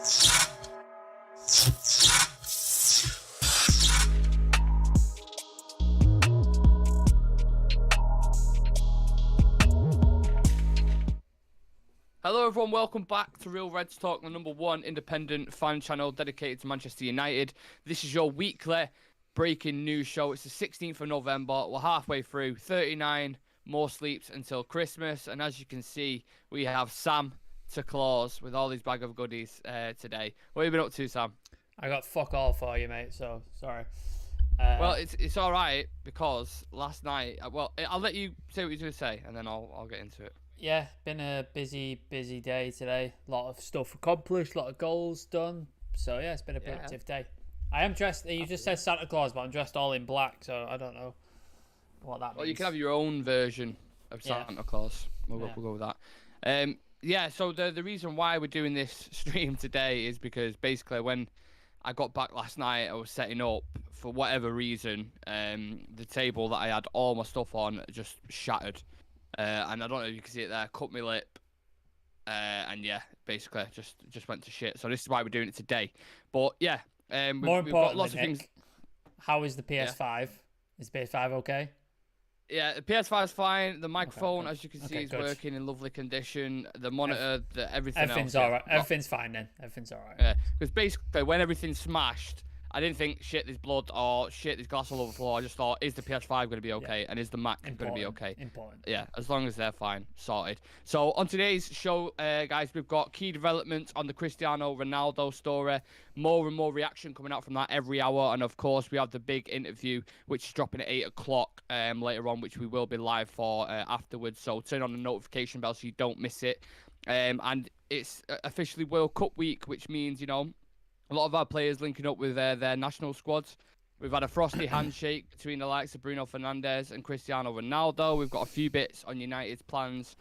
Hello everyone, welcome back to Real Reds Talk, the #1 independent fan channel dedicated to Manchester United. This is your weekly breaking news show. It's the 16th of November, we're halfway through, 39 more sleeps until Christmas, and as you can see, we have Sam to Claus with all these bag of goodies today. What have you been up to, Sam? I got fuck all for you, mate, so sorry. Well, it's all right, because last night, well, I'll let you say what you're going to say, and then I'll get into it. Yeah, been a busy day today. A lot of stuff accomplished, a lot of goals done. So yeah, it's been a productive day. I am dressed. You just said Santa Claus, but I'm dressed all in black, so I don't know what that means. Well, you can have your own version of Santa Claus. We'll go with that. Yeah. So the reason why we're doing this stream today is because basically when I got back last night, I was setting up for whatever reason. The table that I had all my stuff on just shattered. And I don't know if you can see it there, cut my lip, and yeah, basically just went to shit. So this is why we're doing it today. But yeah, we've got lots of things. How is the PS5? Is the PS5 okay? Yeah, the PS5 is fine. The microphone, as you can see, is working in lovely condition. The monitor, everything's all right. Everything's fine then. Everything's all right. Yeah, because basically when everything's smashed, I didn't think, shit, there's blood, or shit, there's glass all over the floor. I just thought, is the PS5 going to be okay? Yeah. And is the Mac going to be okay? Important. Yeah, as long as they're fine, sorted. So on today's show, guys, we've got key developments on the Cristiano Ronaldo story. More and more reaction coming out from that every hour. And of course, we have the big interview, which is dropping at 8 o'clock later on, which we will be live for afterwards. So turn on the notification bell so you don't miss it. And it's officially World Cup week, which means, you know, a lot of our players linking up with their national squads. We've had a frosty handshake between the likes of Bruno Fernandes and Cristiano Ronaldo. We've got a few bits on United's plans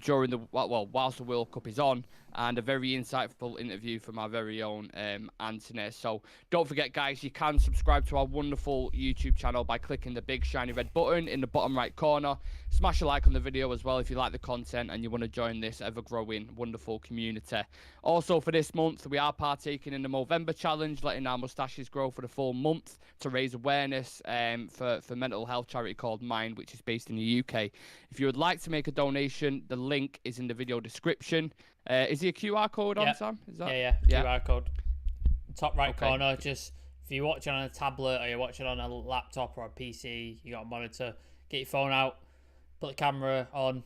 during the whilst the World Cup is on, and a very insightful interview from our very own Antony. So don't forget, guys, you can subscribe to our wonderful YouTube channel by clicking the big shiny red button in the bottom right corner. Smash a like on the video as well if you like the content and you want to join this ever-growing wonderful community. Also, for this month, we are partaking in the Movember challenge, letting our moustaches grow for the full month to raise awareness for mental health charity called Mind, which is based in the UK. If you would like to make a donation, the link is in the video description. Is there a QR code on, Sam? Is that... Yeah. QR code. Top right corner. Just if you're watching on a tablet or you're watching on a laptop or a PC, you got a monitor, get your phone out, put the camera on,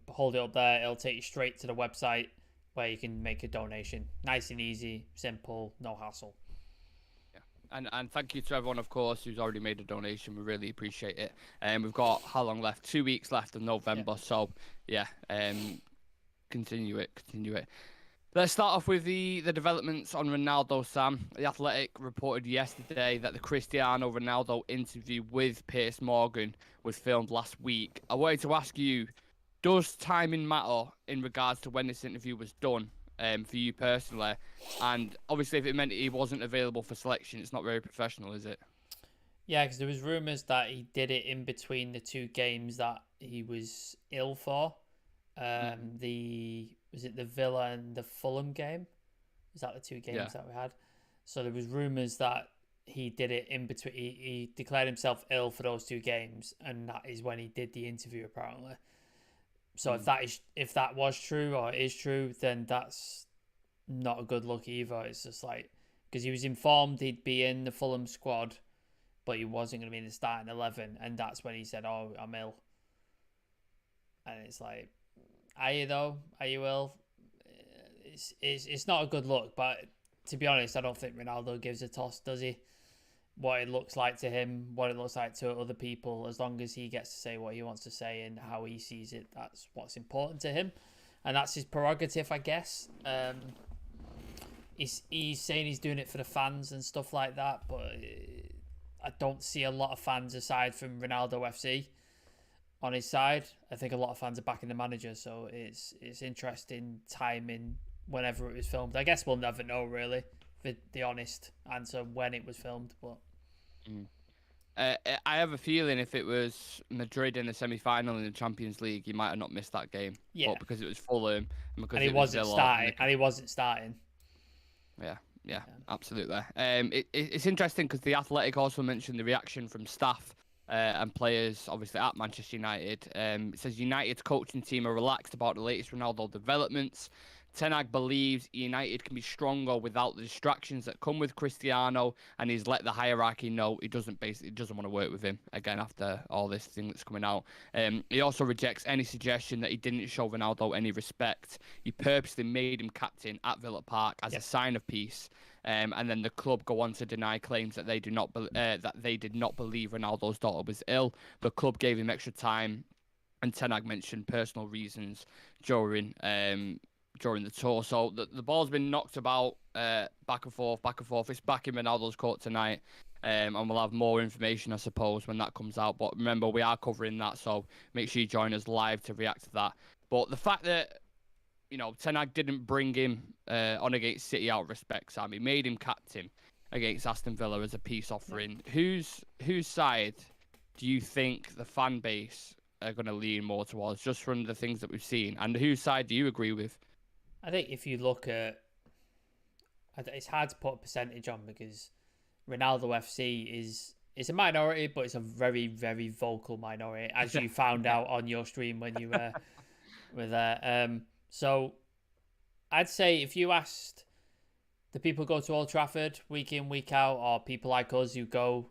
hold it up there. It'll take you straight to the website where you can make a donation. Nice and easy, simple, no hassle. And thank you to everyone, of course, who's already made a donation. We really appreciate it. We've got how long left? 2 weeks left of November. Yeah. So yeah, continue it. Let's start off with the developments on Ronaldo, Sam. The Athletic reported yesterday that the Cristiano Ronaldo interview with Piers Morgan was filmed last week. I wanted to ask you, does timing matter in regards to when this interview was done? For you personally, and obviously if it meant he wasn't available for selection, it's not very professional, is it? Yeah, because there was rumours that he did it in between the two games that he was ill for. Was it the Villa and the Fulham game? Was that the two games that we had? So there was rumours that he did it in between. He declared himself ill for those two games, and that is when he did the interview, apparently. So if that was true or is true, then that's not a good look either. It's just like, because he was informed he'd be in the Fulham squad, but he wasn't going to be in the starting 11, and that's when he said, "Oh, I'm ill." And it's like, are you though? Are you ill? It's not a good look. But to be honest, I don't think Ronaldo gives a toss, does he? What it looks like to him, what it looks like to other people, as long as he gets to say what he wants to say and how he sees it, that's what's important to him. And that's his prerogative, I guess. He's saying he's doing it for the fans and stuff like that, but I don't see a lot of fans aside from Ronaldo FC on his side. I think a lot of fans are backing the manager, so it's interesting timing whenever it was filmed. I guess we'll never know, really, for the honest answer, when it was filmed, but... I have a feeling if it was Madrid in the semi-final in the Champions League, he might have not missed that game. Yeah. But because it was Fulham and because he wasn't starting. Yeah, absolutely. It's interesting because the Athletic also mentioned the reaction from staff and players, obviously at Manchester United. It says United's coaching team are relaxed about the latest Ronaldo developments. Ten Hag believes United can be stronger without the distractions that come with Cristiano, and he's let the hierarchy know he doesn't want to work with him again after all this thing that's coming out. He also rejects any suggestion that he didn't show Ronaldo any respect. He purposely made him captain at Villa Park as a sign of peace. And then the club go on to deny claims that they did not believe Ronaldo's daughter was ill. The club gave him extra time, and Ten Hag mentioned personal reasons during the tour. So the ball's been knocked about back and forth. It's back in Ronaldo's court tonight. And we'll have more information, I suppose, when that comes out. But remember, we are covering that, so make sure you join us live to react to that. But the fact that, Ten Hag didn't bring him on against City out of respect, Sam. He made him captain against Aston Villa as a peace offering. Whose side do you think the fan base are going to lean more towards, just from the things that we've seen? And whose side do you agree with? I think if you look at, it's hard to put a percentage on because Ronaldo FC is a minority, but it's a very, very vocal minority, as you found out on your stream when you were there. So I'd say if you asked the people who go to Old Trafford week in, week out, or people like us who go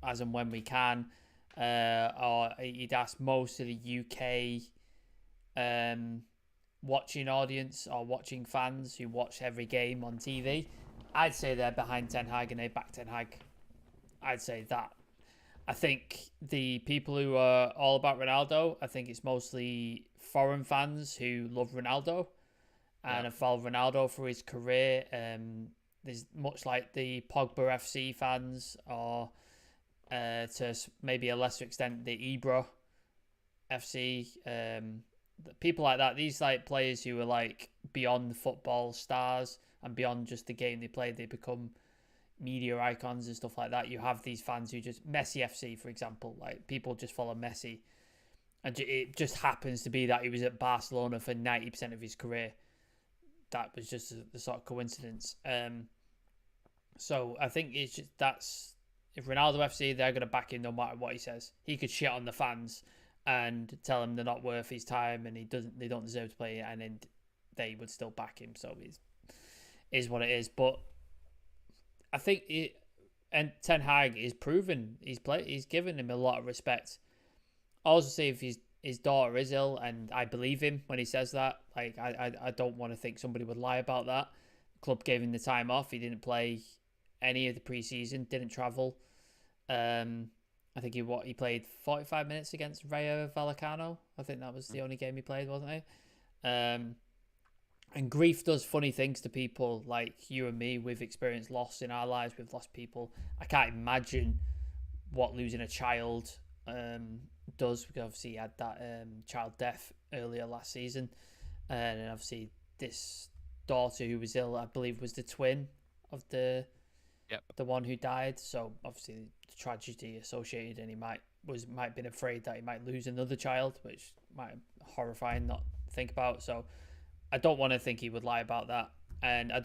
as and when we can, or you'd ask most of the UK watching audience or watching fans who watch every game on TV, I'd say they're behind Ten Hag and they back Ten Hag. I'd say that. I think the people who are all about Ronaldo, I think it's mostly foreign fans who love Ronaldo and have followed Ronaldo for his career. There's much like the Pogba FC fans, or to maybe a lesser extent the Ibra FC. People like that. These like players who are like beyond football stars and beyond just the game they play. They become media icons and stuff like that. You have these fans who just Messi FC, for example. Like people just follow Messi, and it just happens to be that he was at Barcelona for 90% of his career. That was just the sort of coincidence. So I think it's just if Ronaldo FC, they're going to back him no matter what he says. He could shit on the fans and tell them they're not worth his time and they don't deserve to play, and then they would still back him. So it is what it is. But I think and Ten Hag is proven he's given him a lot of respect. I also say if his daughter is ill, and I believe him when he says that. Like I don't want to think somebody would lie about that. The club gave him the time off. He didn't play any of the preseason, didn't travel. I think he played 45 minutes against Rayo Vallecano. I think that was the only game he played, wasn't he? And grief does funny things to people like you and me. We've experienced loss in our lives. We've lost people. I can't imagine what losing a child does, because obviously he had that child death earlier last season. And obviously this daughter who was ill, I believe, was the twin of the one who died. So obviously the tragedy associated, and he might have been afraid that he might lose another child, which might be horrifying not to think about. So I don't want to think he would lie about that, and I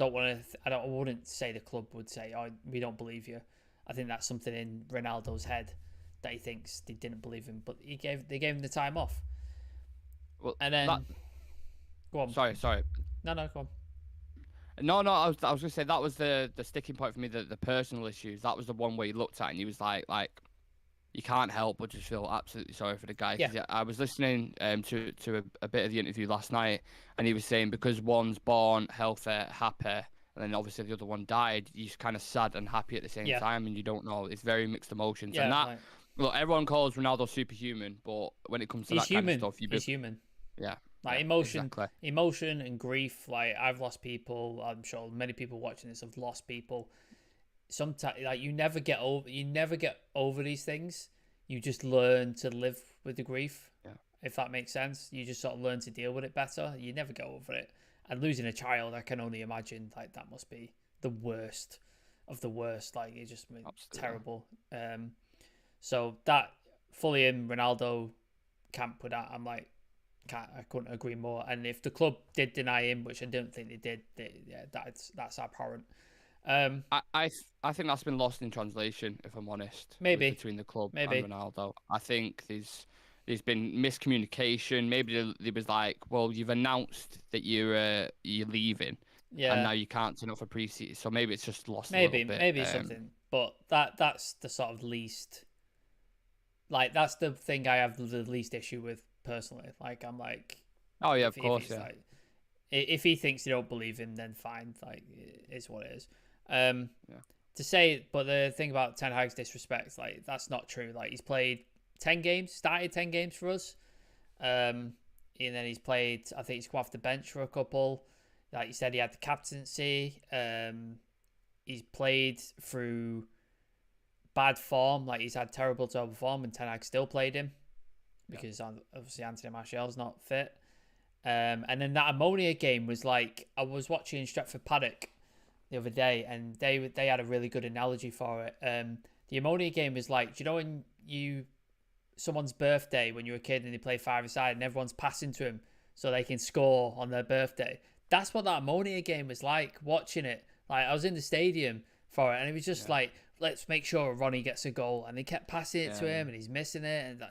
wouldn't say the club would say, "Oh, we don't believe you." I think that's something in Ronaldo's head that he thinks they didn't believe him, but they gave him the time off. Well, and then go on. Sorry. No, go on. No, I was gonna say that was the sticking point for me. The personal issues. That was the one where he looked at and he was like you can't help but just feel absolutely sorry for the guy. Yeah. I was listening to a bit of the interview last night, and he was saying because one's born healthy, happy, and then obviously the other one died, you're kind of sad and happy at the same time, and you don't know. It's very mixed emotions. And that, look, everyone calls Ronaldo superhuman, but when it comes to that kind of stuff, he's human. Yeah. Like emotion and grief. Like I've lost people. I'm sure many people watching this have lost people. Sometimes, like you never get over these things. You just learn to live with the grief. Yeah. If that makes sense, you just sort of learn to deal with it better. You never get over it. And losing a child, I can only imagine like that must be the worst of the worst. Like it's just terrible. So that fully in Ronaldo camp with that, I'm like, I couldn't agree more. And if the club did deny him, which I don't think they did, that's abhorrent. I think that's been lost in translation, if I'm honest, Maybe, between the club and maybe, Ronaldo. I think there's been miscommunication. Maybe there was like, well, you've announced that you're leaving, and yeah, now you can't turn up for pre-season. So maybe it's just lost a little bit. maybe something. But that's the sort of least, like that's the thing I have the least issue with personally. Like I'm like, Oh yeah, of if course, he's yeah. like, if he thinks you don't believe him, then fine. Like it's what it is. Um, Yeah. to say, but the thing about Ten Hag's disrespect, like that's not true. Like he's played 10 games, started 10 games for us. And then he's played, I think he's come off the bench for a couple. Like you said, he had the captaincy. He's played through bad form. Like he's had terrible form, and Ten Hag still played him because obviously Antony Martial's not fit. And then that Ammonia game was like, I was watching Stretford Paddock the other day, and they had a really good analogy for it. The Ammonia game was like, do you know when someone's birthday when you're a kid and they play five-a-side and everyone's passing to him so they can score on their birthday? That's what that Ammonia game was like, watching it. Like I was in the stadium for it, and it was just like, let's make sure Ronnie gets a goal, and they kept passing it to him and he's missing it, and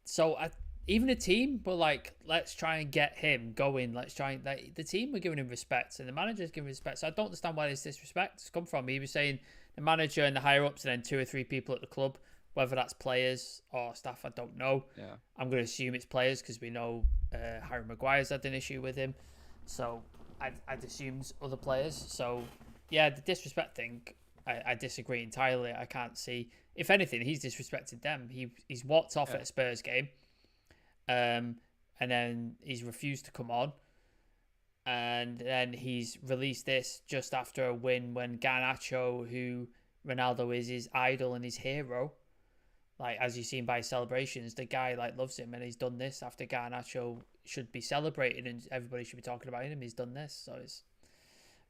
so even the team were like, let's try and get him going. Let's try and the team were giving him respect, and the manager's giving respect. So I don't understand where this disrespect has come from. He was saying the manager and the higher ups, and then 2 or 3 people at the club, whether that's players or staff, I don't know. Yeah. I'm going to assume it's players because we know Harry Maguire's had an issue with him, so I'd assume it's other players. So yeah, the disrespect thing, I disagree entirely. I can't see. If anything, he's disrespected them. He's walked off at a Spurs game. And then he's refused to come on, and then he's released this just after a win when Garnacho, who Ronaldo is his idol and his hero, like as you've seen by his celebrations, the guy like loves him, and he's done this after Garnacho should be celebrated and everybody should be talking about him. He's done this, so it's.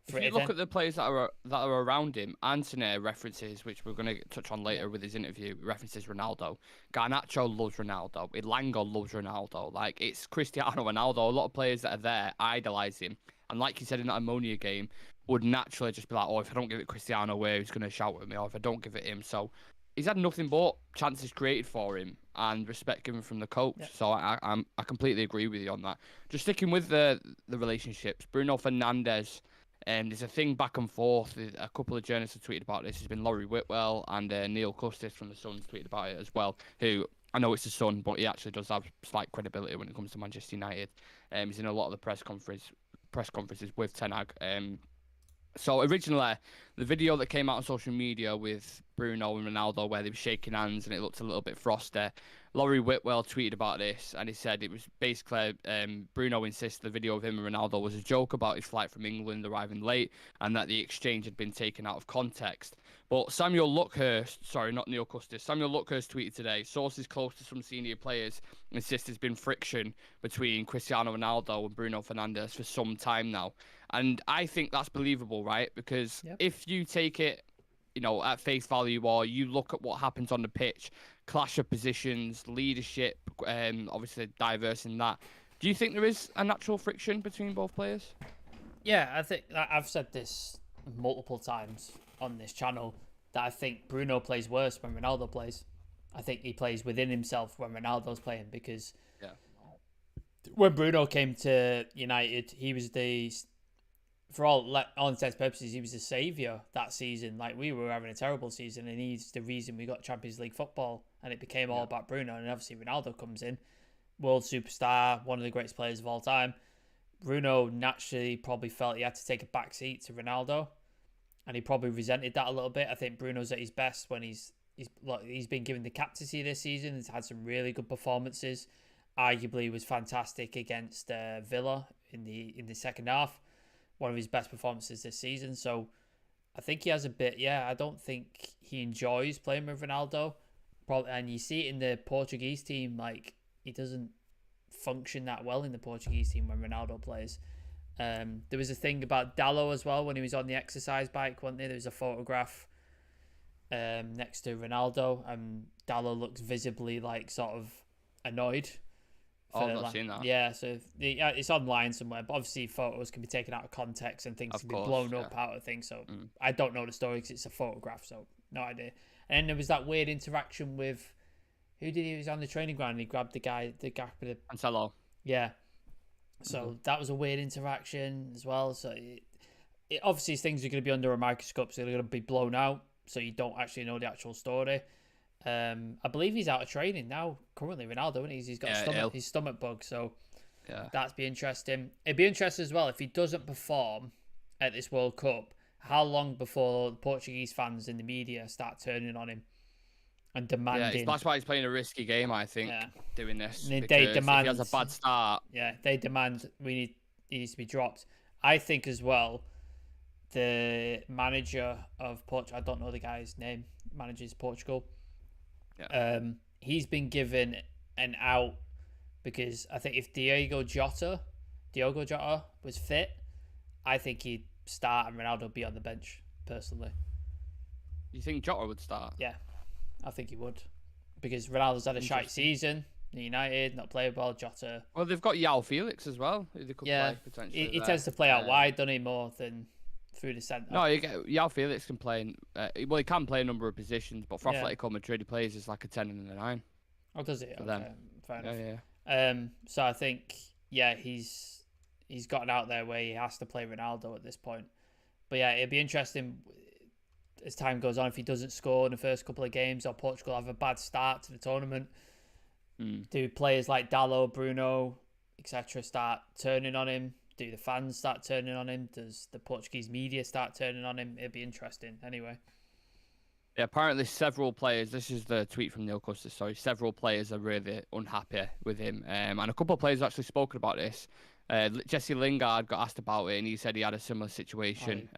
If you look at the players that are around him, Antony references, which we're going to touch on later with his interview, references Ronaldo. Garnacho loves Ronaldo. Ilanga loves Ronaldo. Like, it's Cristiano Ronaldo. A lot of players that are there idolise him. And like you said in that Ammonia game, would naturally just be like, oh, if I don't give it Cristiano away, he's going to shout at me, or if I don't give it him. So he's had nothing but chances created for him and respect given from the coach. Yeah. So I completely agree with you on that. Just sticking with the relationships, Bruno Fernandes. There's a thing back and forth. A couple of journalists have tweeted about this. There's been Laurie Whitwell and Neil Custis from the Sun tweeted about it as well, who I know it's the Sun, but he actually does have slight credibility when it comes to Manchester United. He's in a lot of the press conferences with Ten Hag. So originally, the video that came out on social media with Bruno and Ronaldo where they were shaking hands and it looked a little bit frosty, Laurie Whitwell tweeted about this, and he said it was basically Bruno insists the video of him and Ronaldo was a joke about his flight from England arriving late and that the exchange had been taken out of context. But Samuel Luckhurst, sorry, not Neil Custis, Samuel Luckhurst tweeted today, sources close to some senior players insist there's been friction between Cristiano Ronaldo and Bruno Fernandes for some time now. And I think that's believable, right? Because if you take it, at face value, or you look at what happens on the pitch, clash of positions, leadership, obviously diverse in that. Do you think there is a natural friction between both players? Yeah, I think I've said this multiple times on this channel that I think Bruno plays worse when Ronaldo plays. I think he plays within himself when Ronaldo's playing because when Bruno came to United, he was for all intents and purposes, he was the saviour that season. Like, we were having a terrible season, and he's the reason we got Champions League football, and it became all about Bruno. And obviously Ronaldo comes in, world superstar, one of the greatest players of all time. Bruno naturally probably felt he had to take a back seat to Ronaldo, and he probably resented that a little bit. I think Bruno's at his best when he's been given the captaincy this season. He's had some really good performances. Arguably was fantastic against Villa in the second half. One of his best performances this season. So I think he has a bit, I don't think he enjoys playing with Ronaldo. Probably, and you see it in the Portuguese team, like, he doesn't function that well in the Portuguese team when Ronaldo plays. There was a thing about Dallo as well when he was on the exercise bike, wasn't there? There was a photograph next to Ronaldo, and Dallo looks visibly like sort of annoyed Oh, I've not seen that. Yeah, so it's online somewhere, but obviously photos can be taken out of context and things can be blown up out of things. So I don't know the story because it's a photograph, so no idea. And then there was that weird interaction with he was on the training ground and he grabbed the guy with the Cancelo. Yeah. So that was a weird interaction as well. So it obviously things are going to be under a microscope, so they're going to be blown out, so you don't actually know the actual story. I believe he's out of training now. Currently, Ronaldo, isn't he? He's got his stomach bug, so that'd be interesting. It'd be interesting as well if he doesn't perform at this World Cup. How long before the Portuguese fans and the media start turning on him and demanding? Yeah, that's why he's playing a risky game, I think, doing this. They if demand. he has a bad start. Yeah, they demand he needs to be dropped. I think as well. The manager of Portugal, I don't know the guy's name, manages Portugal. Yeah. He's been given an out because I think if Diogo Jota was fit, I think he'd start and Ronaldo would be on the bench, personally. You think Jota would start? Yeah, I think he would. Because Ronaldo's had a shite season, United, not playing well, Jota. Well, they've got João Felix as well. Who they could play, potentially. He tends to play out wide, doesn't he, more than through the centre. No, João Felix can play. He can play a number of positions, but for Atletico Madrid, he plays as like a 10 and a 9. Oh, does he? Okay, fair enough. Yeah. So I think he's gotten out there where he has to play Ronaldo at this point. But yeah, it'd be interesting as time goes on if he doesn't score in the first couple of games or Portugal have a bad start to the tournament. Do players like Dalot, Bruno, etc. start turning on him? Do the fans start turning on him? Does the Portuguese media start turning on him? It'd be interesting anyway. Yeah, apparently several players, this is the tweet from Neil Custis, sorry, several players are really unhappy with him. And a couple of players have actually spoken about this. Jesse Lingard got asked about it and he said he had a similar situation.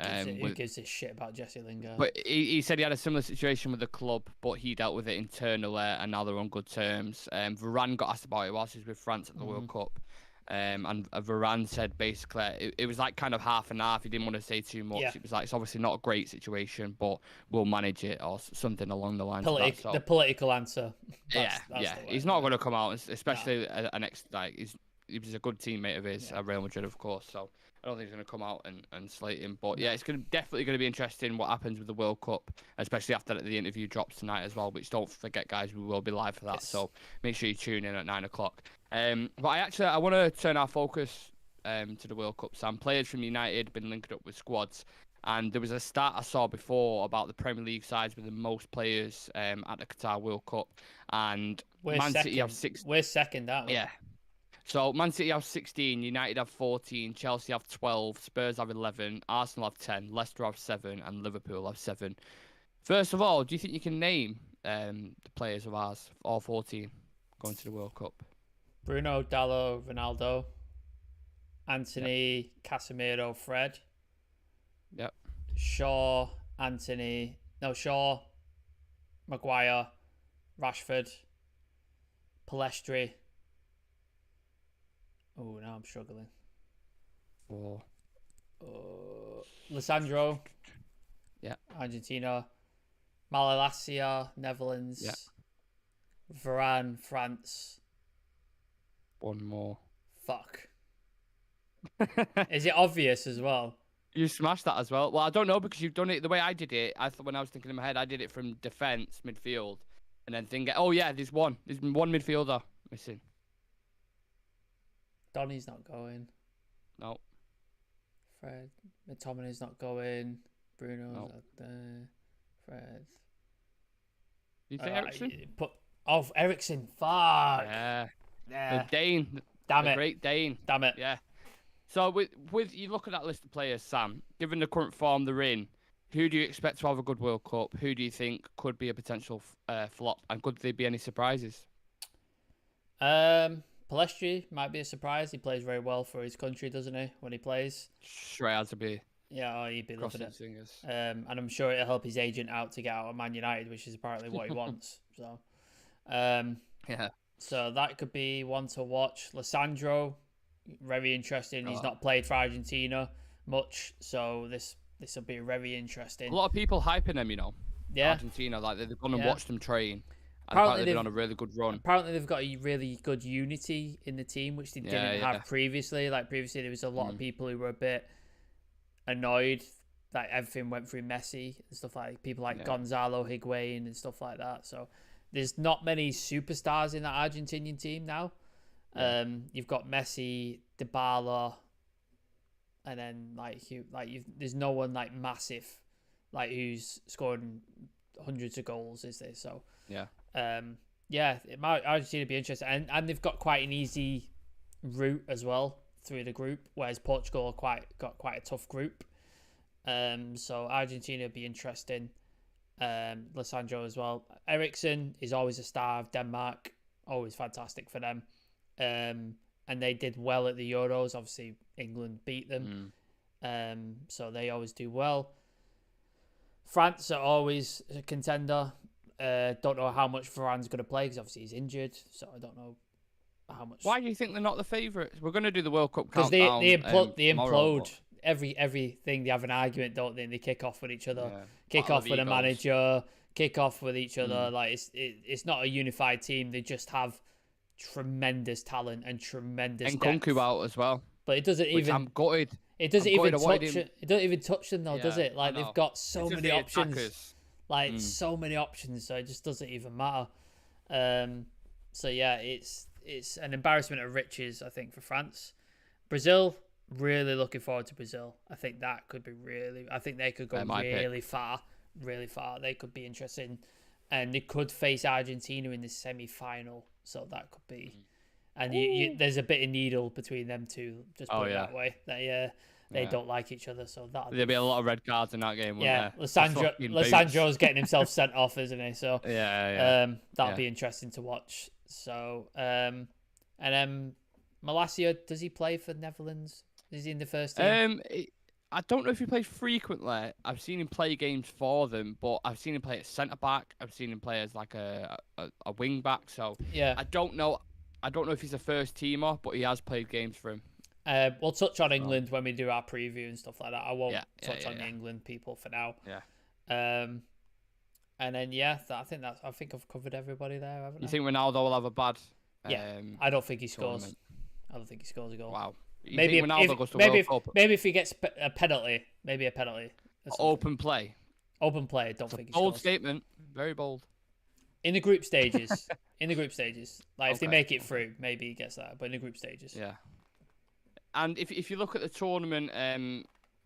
Who gives a shit about Jesse Lingard? But he said he had a similar situation with the club, but he dealt with it internally and now they're on good terms. Varane got asked about it whilst he was with France at the World Cup. And Varane said basically it was like kind of half and half. He didn't want to say too much. It was like, it's obviously not a great situation, but we'll manage it or something along the lines of that. So, the political answer. That's he's not going to come out, especially he was a good teammate of his at Real Madrid, of course. So I don't think he's going to come out and slate him. But yeah, it's definitely going to be interesting what happens with the World Cup, especially after the interview drops tonight as well. Which don't forget, guys, we will be live for that. Yes. So make sure you tune in at 9 o'clock. But I want to turn our focus to the World Cup. Sam, players from United been linked up with squads, and there was a stat I saw before about the Premier League sides with the most players at the Qatar World Cup, and City have 6. We're second, aren't we? Yeah. So Man City have 16, United have 14, Chelsea have 12, Spurs have 11, Arsenal have 10, Leicester have 7, and Liverpool have 7. First of all, do you think you can name the players of ours, all 14, going to the World Cup? Bruno, Dalot, Ronaldo, Antony, Casemiro, Fred. Yep. Shaw, Maguire, Rashford, Palestri. Oh, now I'm struggling. Lissandro. Yeah. Argentina. Malalassia, Netherlands. Yeah. Varane, France. One more. Fuck. Is it obvious as well? You smashed that as well. Well, I don't know because you've done it the way I did it. When I was thinking in my head, I did it from defence, midfield, and then thinking, oh yeah, there's one midfielder missing. Donny's not going. No. Fred. McTominay's not going. Bruno's not there. Fred. You think Eriksen? Eriksen. Fuck. Yeah. The Dane. Damn it. Great Dane. Damn it. Yeah. So with you look at that list of players, Sam, given the current form they're in, who do you expect to have a good World Cup? Who do you think could be a potential flop? And could there be any surprises? Palestri might be a surprise. He plays very well for his country, doesn't he, when he plays? Sure has to be. Yeah, he'd be loving it. And I'm sure it'll help his agent out to get out of Man United, which is apparently what he wants. So, yeah. So that could be one to watch. Lissandro, very interesting. He's not played for Argentina much, so this will be very interesting. A lot of people hyping him, Yeah. Argentina, like they've gone and watched them train. apparently they've been on a really good run. Apparently they've got a really good unity in the team, which they didn't have previously. Like previously, there was a lot of people who were a bit annoyed that everything went through Messi and stuff like people like Gonzalo Higuain and stuff like that. So there's not many superstars in that Argentinian team now. You've got Messi, Dybala, and then there's no one like massive, like who's scoring hundreds of goals, is there? So it might Argentina be interesting, and they've got quite an easy route as well through the group, whereas Portugal got quite a tough group. So Argentina would be interesting. Lissandro as well. Ericsson is always a star of Denmark, always fantastic for them. And they did well at the Euros. Obviously, England beat them, so they always do well. France are always a contender. Don't know how much Varane's going to play because obviously he's injured, so I don't know how much. Why do you think they're not the favourites? We're going to do the World Cup countdown. Because they implode. But... Everything they have an argument, don't they? And they kick off with each other, kick off with a manager, kick off with each other. Like it's not a unified team. They just have tremendous talent and tremendous and depth. Kunku out as well. But it doesn't even. I'm gutted. It doesn't even touch it. It doesn't even touch them though, does it? Like they've got so many options. Like so many options, so it just doesn't even matter. So yeah, it's an embarrassment of riches, I think, for France. Brazil, really looking forward to Brazil. I think that could be really. I think they could go really far. They could be interesting, and they could face Argentina in the semi-final. So that could be. And there's a bit of needle between them two. Just put it that way. They don't like each other, so there'll be a lot of red cards in that game. Lissandro's getting himself sent off, isn't he? So that'll be interesting to watch. So and then Malacia, does he play for Netherlands? Is he in the first team? I don't know if he plays frequently. I've seen him play games for them, but I've seen him play at centre back. I've seen him play as like a wing back. So I don't know. I don't know if he's a first teamer, but he has played games for him. We'll touch on England when we do our preview and stuff like that. I won't touch on the England people for now. And then I think I've covered everybody there, haven't I? You think Ronaldo will have a bad? I don't think he scores. Tournament. I don't think he scores a goal. Wow. Maybe if he gets a penalty, maybe a penalty. Open play. Don't think he scores. Bold statement. Very bold. In the group stages. Like if they make it through, maybe he gets that. But in the group stages. Yeah. And if you look at the tournament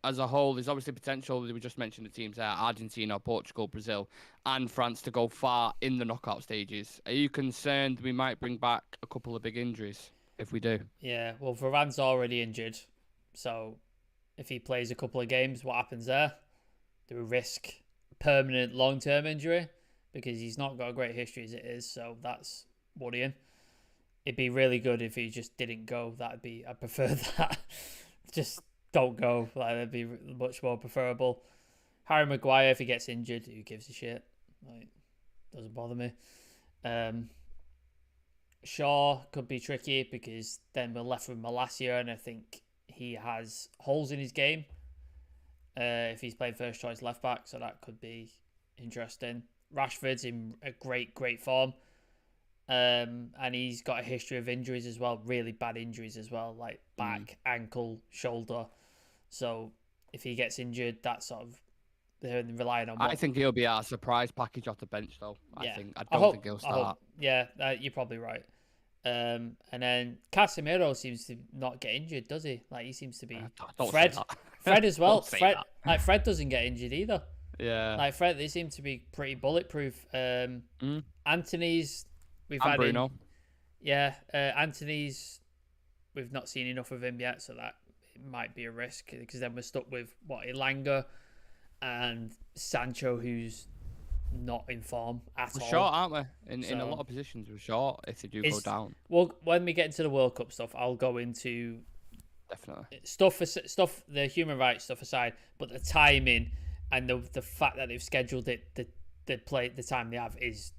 as a whole, there's obviously potential. We just mentioned the teams there: Argentina, Portugal, Brazil, and France to go far in the knockout stages. Are you concerned we might bring back a couple of big injuries if we do? Yeah. Well, Varane's already injured, so if he plays a couple of games, what happens there? Do we risk permanent long-term injury because he's not got a great history as it is? So that's worrying. It'd be really good if he just didn't go. I'd prefer that. Just don't go. Like that'd be much more preferable. Harry Maguire, if he gets injured, who gives a shit? Like, doesn't bother me. Shaw could be tricky because then we're left with Malacia, and I think he has holes in his game. If he's playing first choice left back, so that could be interesting. Rashford's in a great form. And he's got a history of injuries as well, really bad injuries as well, like back, ankle, shoulder. So if he gets injured, that's sort of they're relying on. I think he'll be our surprise package off the bench, though. I don't think he'll start. You're probably right. And then Casemiro seems to not get injured, does he? Like he seems to be. Fred as well. Fred doesn't get injured either. Yeah. Like Fred, they seem to be pretty bulletproof. Antony's. We've had Bruno. Antony's. We've not seen enough of him yet, so that it might be a risk because then we're stuck with Elanga and Sancho, who's not in form at all. We're short, aren't we? In a lot of positions, we're short if they do go down. Well, when we get into the World Cup stuff, I'll go into definitely stuff, the human rights stuff aside, but the timing and the fact that they've scheduled it, the time they have is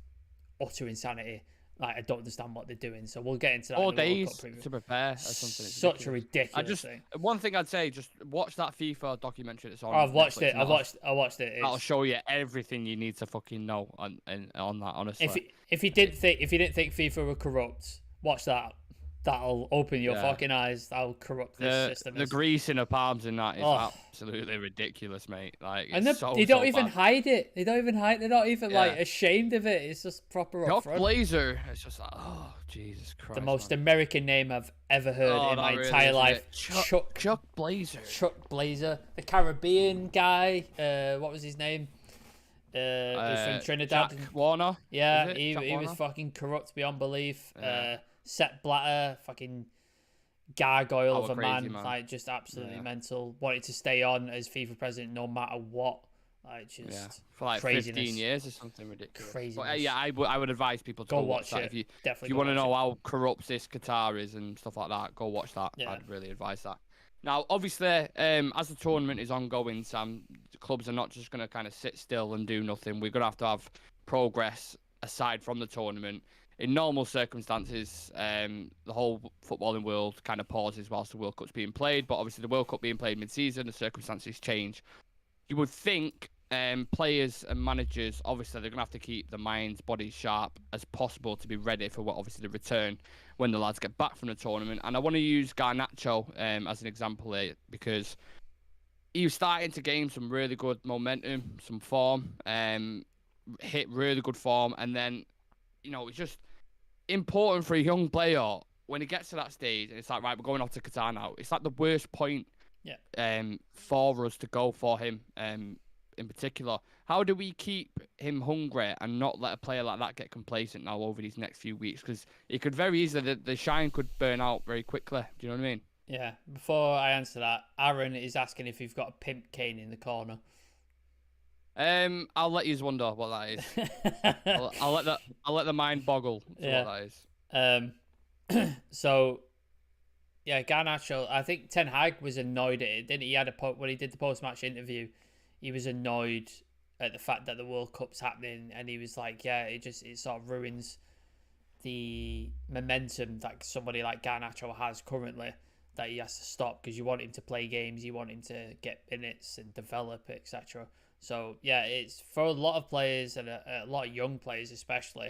utter insanity. Like, I don't understand what they're doing. So we'll get into that. 4 in the World days Cup preview. to prepare or something. It's Such a ridiculous. ridiculous thing. One thing I'd say, just watch that FIFA documentary that's on. I've watched Netflix, it. I watched it. That'll show you everything you need to fucking know on that. Honestly, if you didn't think FIFA were corrupt, watch that. That'll open your fucking eyes. That'll corrupt this system. The grease in the palms and that is absolutely ridiculous, mate. Like, and they don't even bad. hide it. They don't even hide. They're not even like ashamed of it. It's just proper upfront. Blazer. It's just like, oh Jesus Christ. The most American name I've ever heard in my entire life. Chuck Blazer. Chuck Blazer. The Caribbean guy. What was his name? He was from Trinidad. Jack Warner. Yeah, he was fucking corrupt beyond belief. Sepp Blatter, fucking gargoyle of a man, like just absolutely mental. Wanted to stay on as FIFA president no matter what. Like, just for like craziness. 15 years or something ridiculous. Craziness. But, I would advise people to go watch that. It. If you want to know how corrupt this Qatar is and stuff like that, go watch that. Yeah. I'd really advise that. Now, obviously, as the tournament is ongoing, Sam, the clubs are not just going to kind of sit still and do nothing. We're going to have progress aside from the tournament. In normal circumstances, the whole footballing world kind of pauses whilst the World Cup's being played. But obviously, the World Cup being played mid-season, the circumstances change. You would think players and managers, obviously, they're going to have to keep their minds, bodies sharp as possible to be ready for obviously the return when the lads get back from the tournament. And I want to use Garnacho as an example here because he was starting to gain some really good momentum, some form, hit really good form, and then, it's just important for a young player when he gets to that stage and it's like, right, we're going off to Qatar now. It's like the worst point for us to go for him in particular. How do we keep him hungry and not let a player like that get complacent now over these next few weeks? Because it could very easily, the shine could burn out very quickly. Do you know what I mean? Yeah. Before I answer that, Aaron is asking if you've got a pimp cane in the corner. I'll let you wonder what that is. I'll let the mind boggle to what that is. So, yeah, Garnacho. I think Ten Hag was annoyed at it, didn't he? He had when he did the post-match interview, he was annoyed at the fact that the World Cup's happening, and he was like, "Yeah, it sort of ruins the momentum that somebody like Garnacho has currently. That he has to stop because you want him to play games, you want him to get minutes and develop, etc." So, yeah, it's for a lot of players and a lot of young players especially,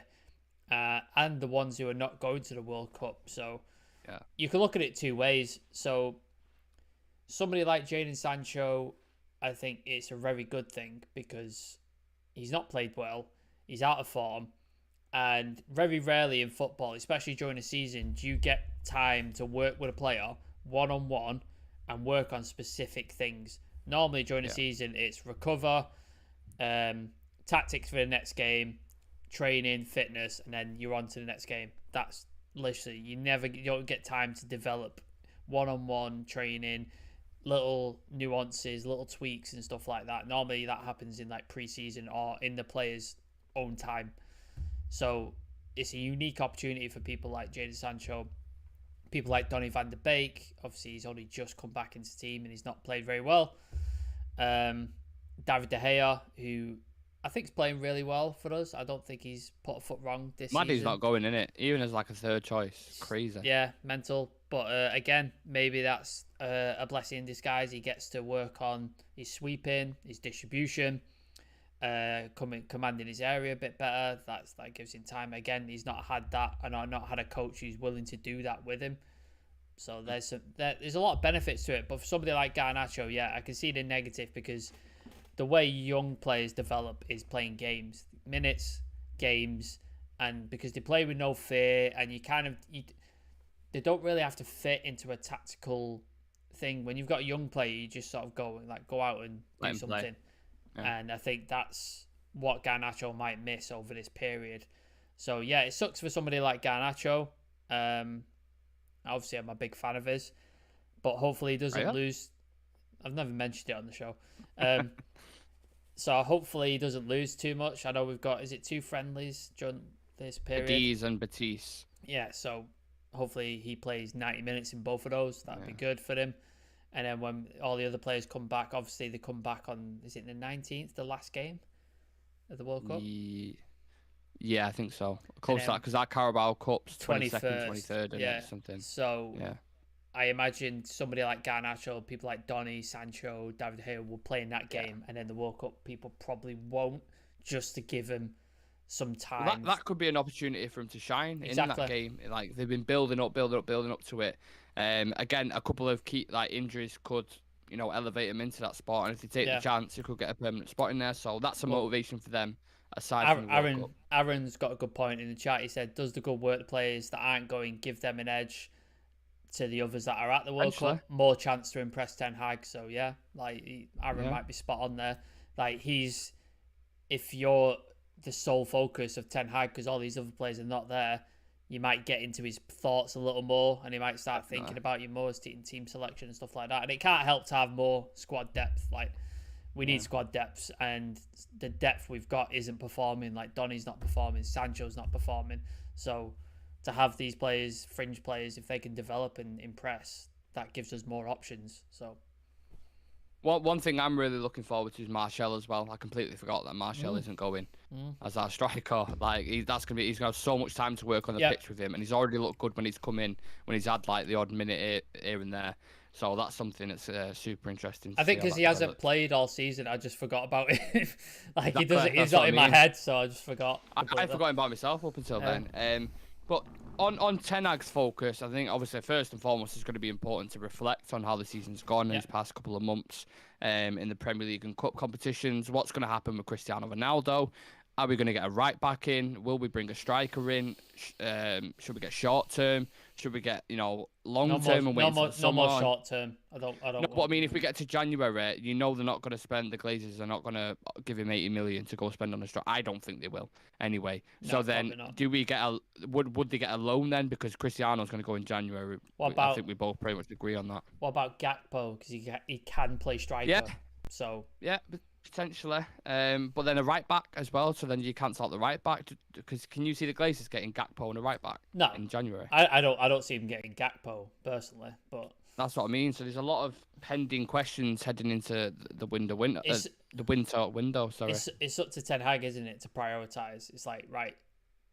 and the ones who are not going to the World Cup. So, you can look at it two ways. So, somebody like Jadon Sancho, I think it's a very good thing because he's not played well, he's out of form, and very rarely in football, especially during a season, do you get time to work with a player one-on-one and work on specific things. Normally during the season, it's recover, tactics for the next game, training, fitness, and then you're on to the next game. That's literally, you don't get time to develop one-on-one training, little nuances, little tweaks and stuff like that. Normally that happens in like pre-season or in the player's own time. So it's a unique opportunity for people like Jadon Sancho, people like Donny van de Beek. Obviously, he's only just come back into the team and he's not played very well. David De Gea, who I think is playing really well for us. I don't think he's put a foot wrong this season. He's not going in it, even as like a third choice. It's crazy. Yeah, mental. But again, maybe that's a blessing in disguise. He gets to work on his sweeping, his distribution, commanding his area a bit better. That gives him time. Again, he's not had that, and I've not had a coach who's willing to do that with him. So there's a lot of benefits to it. But for somebody like Garnacho, yeah, I can see the negative because the way young players develop is playing games, minutes, games, and because they play with no fear, and they don't really have to fit into a tactical thing. When you've got a young player, you just sort of go out and do something. Yeah. And I think that's what Garnacho might miss over this period. So yeah, it sucks for somebody like Garnacho. Obviously, I'm a big fan of his, but hopefully he doesn't lose. I've never mentioned it on the show. So hopefully he doesn't lose too much. I know we've got, is it 2 friendlies during this period? Cadiz and Betis. Yeah, so hopefully he plays 90 minutes in both of those. That'd be good for him. And then when all the other players come back, obviously they come back on, is it the 19th, the last game of the World Cup? Yeah, I think so. Close to that then because that Carabao Cup's 22nd, 21st. 23rd, and Yeah. it something. So Yeah. I imagine somebody like Garnacho, people like Donny, Sancho, David Gea will play in that Yeah. game, and then the World Cup people probably won't, just to give him some Well, time. that could be an opportunity for him to shine in that Exactly. game. Like they've been building up to it. Again, a couple of key like injuries could, elevate him into that spot, and if they take the Yeah. chance, he could get a permanent spot in there. So that's a Well, motivation for them aside from the World Cup. Aaron's got a good point in the chat. He said, "Does the good work the players that aren't going give them an edge to the others that are at the World Potentially. Cup? More chance to impress Ten Hag." So yeah, like Aaron Yeah. might be spot on there. Like if you're the sole focus of Ten Hag because all these other players are not there, you might get into his thoughts a little more, and he might start thinking about you more as team selection and stuff like that. And it can't help to have more squad depth. Like we need squad depth, and the depth we've got isn't performing. Like Donny's not performing, Sancho's not performing. So to have these players, fringe players, if they can develop and impress, that gives us more options. So. Well, one thing I'm really looking forward to is Martial as well. I completely forgot that Martial isn't going as our striker. Like he's gonna have so much time to work on the pitch with him, and he's already looked good when he's come in, when he's had like the odd minute here and there. So that's something that's super interesting. I think because he hasn't played all season, I just forgot about it. Like he doesn't, he's That's not what in I my mean. head, so I just forgot. I forgot about myself up until then. But on Ten Hag's focus, I think obviously first and foremost it's going to be important to reflect on how the season's gone in these past couple of months in the Premier League and Cup competitions. What's going to happen with Cristiano Ronaldo? Are we going to get a right back in? Will we bring a striker in? Should we get short term? Should we get long term and wait until the summer? No more short term. I don't. No, but I mean, if we get to January, they're not going to spend. The Glazers are not going to give him 80 million to go spend on a striker. I don't think they will. Anyway, so then do we get would they get a loan then? Because Cristiano's going to go in January. I think we both pretty much agree on that. What about Gakpo? Because he can play striker. Yeah. So yeah, potentially. But then a right back as well. So then you cancel out the right back because can you see the Glazers getting Gakpo and a right back? No, in January. I don't see him getting Gakpo personally, but that's what I mean. So there's a lot of pending questions heading into the winter window. Sorry, it's up to Ten Hag, isn't it, to prioritise? It's like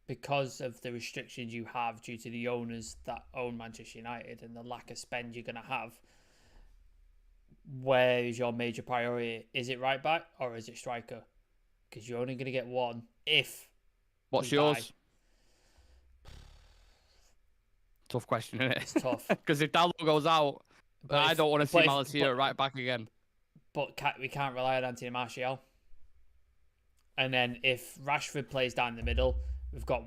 because of the restrictions you have due to the owners that own Manchester United and the lack of spend you're going to have. Where is your major priority? Is it right back or is it striker? Because you're only going to get one if. What's yours? Tough question, isn't it? It's tough. Because if Dallo goes out, I don't want to see Malaysia right back again. But we can't rely on Antony Martial. And then if Rashford plays down the middle, we've got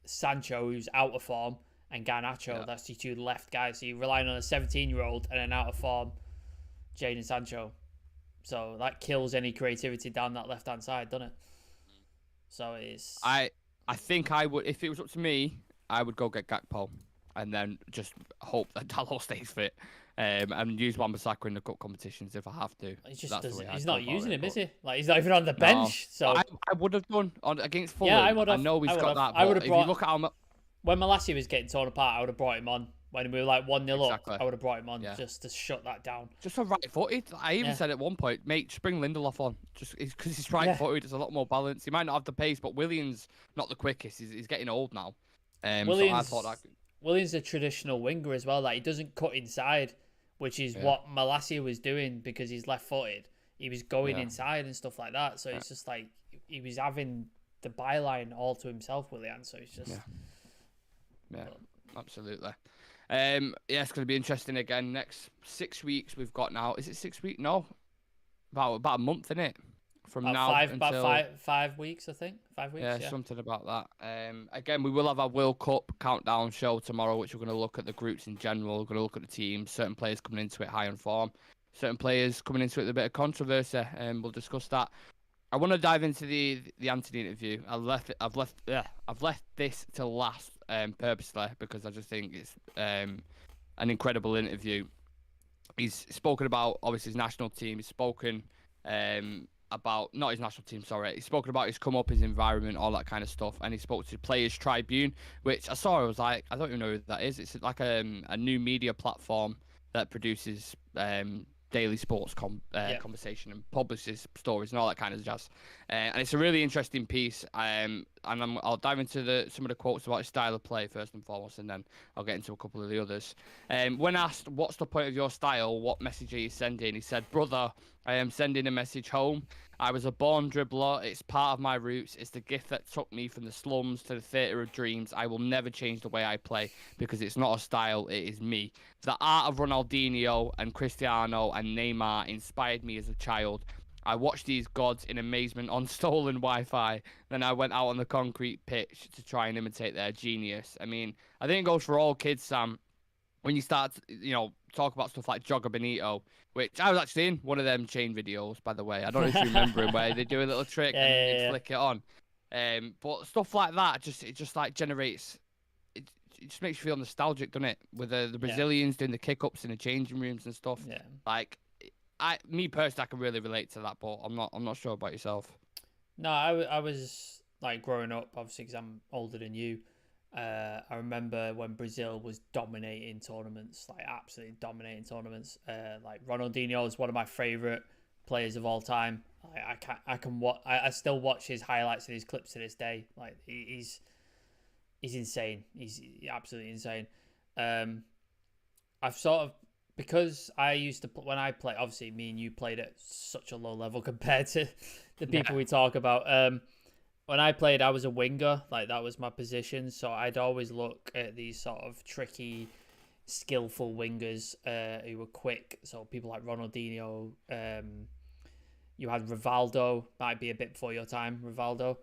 Sancho who's out of form. And Garnacho, that's your two left guys. So you're relying on a 17-year-old and an out-of-form Jadon Sancho. So that kills any creativity down that left-hand side, doesn't it? So it's... I think I would, if it was up to me, I would go get Gakpo and then just hope that Dallo stays fit and use Wan-Bissaka in the cup competitions if I have to. He's not using him, is he? Like he's not even on the bench. No. So I would have done against Fulham. Yeah, I would have. I know he's got that. I would have have brought. If you look at how when Malacia was getting torn apart, I would have brought him on. When we were like 1-0 up, I would have brought him on just to shut that down. Just a right-footed. I even said at one point, mate, just bring Lindelof on. Just because he's right-footed, there's a lot more balance. He might not have the pace, but Williams not the quickest. He's getting old now. Williams, so I thought Williams is a traditional winger as well. Like he doesn't cut inside, which is what Malacia was doing because he's left-footed. He was going inside and stuff like that. So it's just like he was having the byline all to himself, William. So it's just. Yeah, absolutely. It's going to be interesting again. Next 6 weeks we've got now. Is it 6 weeks? No, about a month, isn't it? From now until 5 weeks, I think. 5 weeks. Yeah, something about that. Again, we will have our World Cup countdown show tomorrow, which we're going to look at the groups in general. We're going to look at the teams. Certain players coming into it high on form. Certain players coming into it with a bit of controversy, and we'll discuss that. I want to dive into the Antony interview. I've left this to last purposely because I just think it's an incredible interview. He's spoken about obviously his national team. He's spoken about not his national team. Sorry, he's spoken about his come up, his environment, all that kind of stuff. And he spoke to Players Tribune, which I saw. I was like, I don't even know who that is. It's like a new media platform that produces daily sports conversation and publishes stories and all that kind of jazz. And it's a really interesting piece. And I'll dive into some of the quotes about his style of play first and foremost, and then I'll get into a couple of the others. When asked, what's the point of your style? What message are you sending? He said, brother, I am sending a message home. I was a born dribbler. It's part of my roots. It's the gift that took me from the slums to the theatre of dreams. I will never change the way I play because it's not a style, it is me. The art of Ronaldinho and Cristiano and Neymar inspired me as a child. I watched these gods in amazement on stolen Wi-Fi. Then I went out on the concrete pitch to try and imitate their genius. I mean, I think it goes for all kids, Sam. When you start, talk about stuff like Jogger Benito, which I was actually in one of them chain videos, by the way. I don't know if you remember him, where they do a little trick and flick it on. But stuff like that, it just like generates. It just makes you feel nostalgic, doesn't it? With the Brazilians doing the kick-ups in the changing rooms and stuff. Yeah. Like, me personally, I can really relate to that, but I'm not sure about yourself. No, I was like growing up, obviously, because I'm older than you. I remember when Brazil was dominating tournaments, like absolutely dominating tournaments. Like Ronaldinho is one of my favorite players of all time. I still watch his highlights and his clips to this day. Like he's insane. He's absolutely insane. I've sort of, because I used to when I play. Obviously, me and you played at such a low level compared to the people we talk about. When I played, I was a winger. Like, that was my position. So I'd always look at these sort of tricky, skillful wingers who were quick. So people like Ronaldinho. You had Rivaldo. Might be a bit before your time, Rivaldo.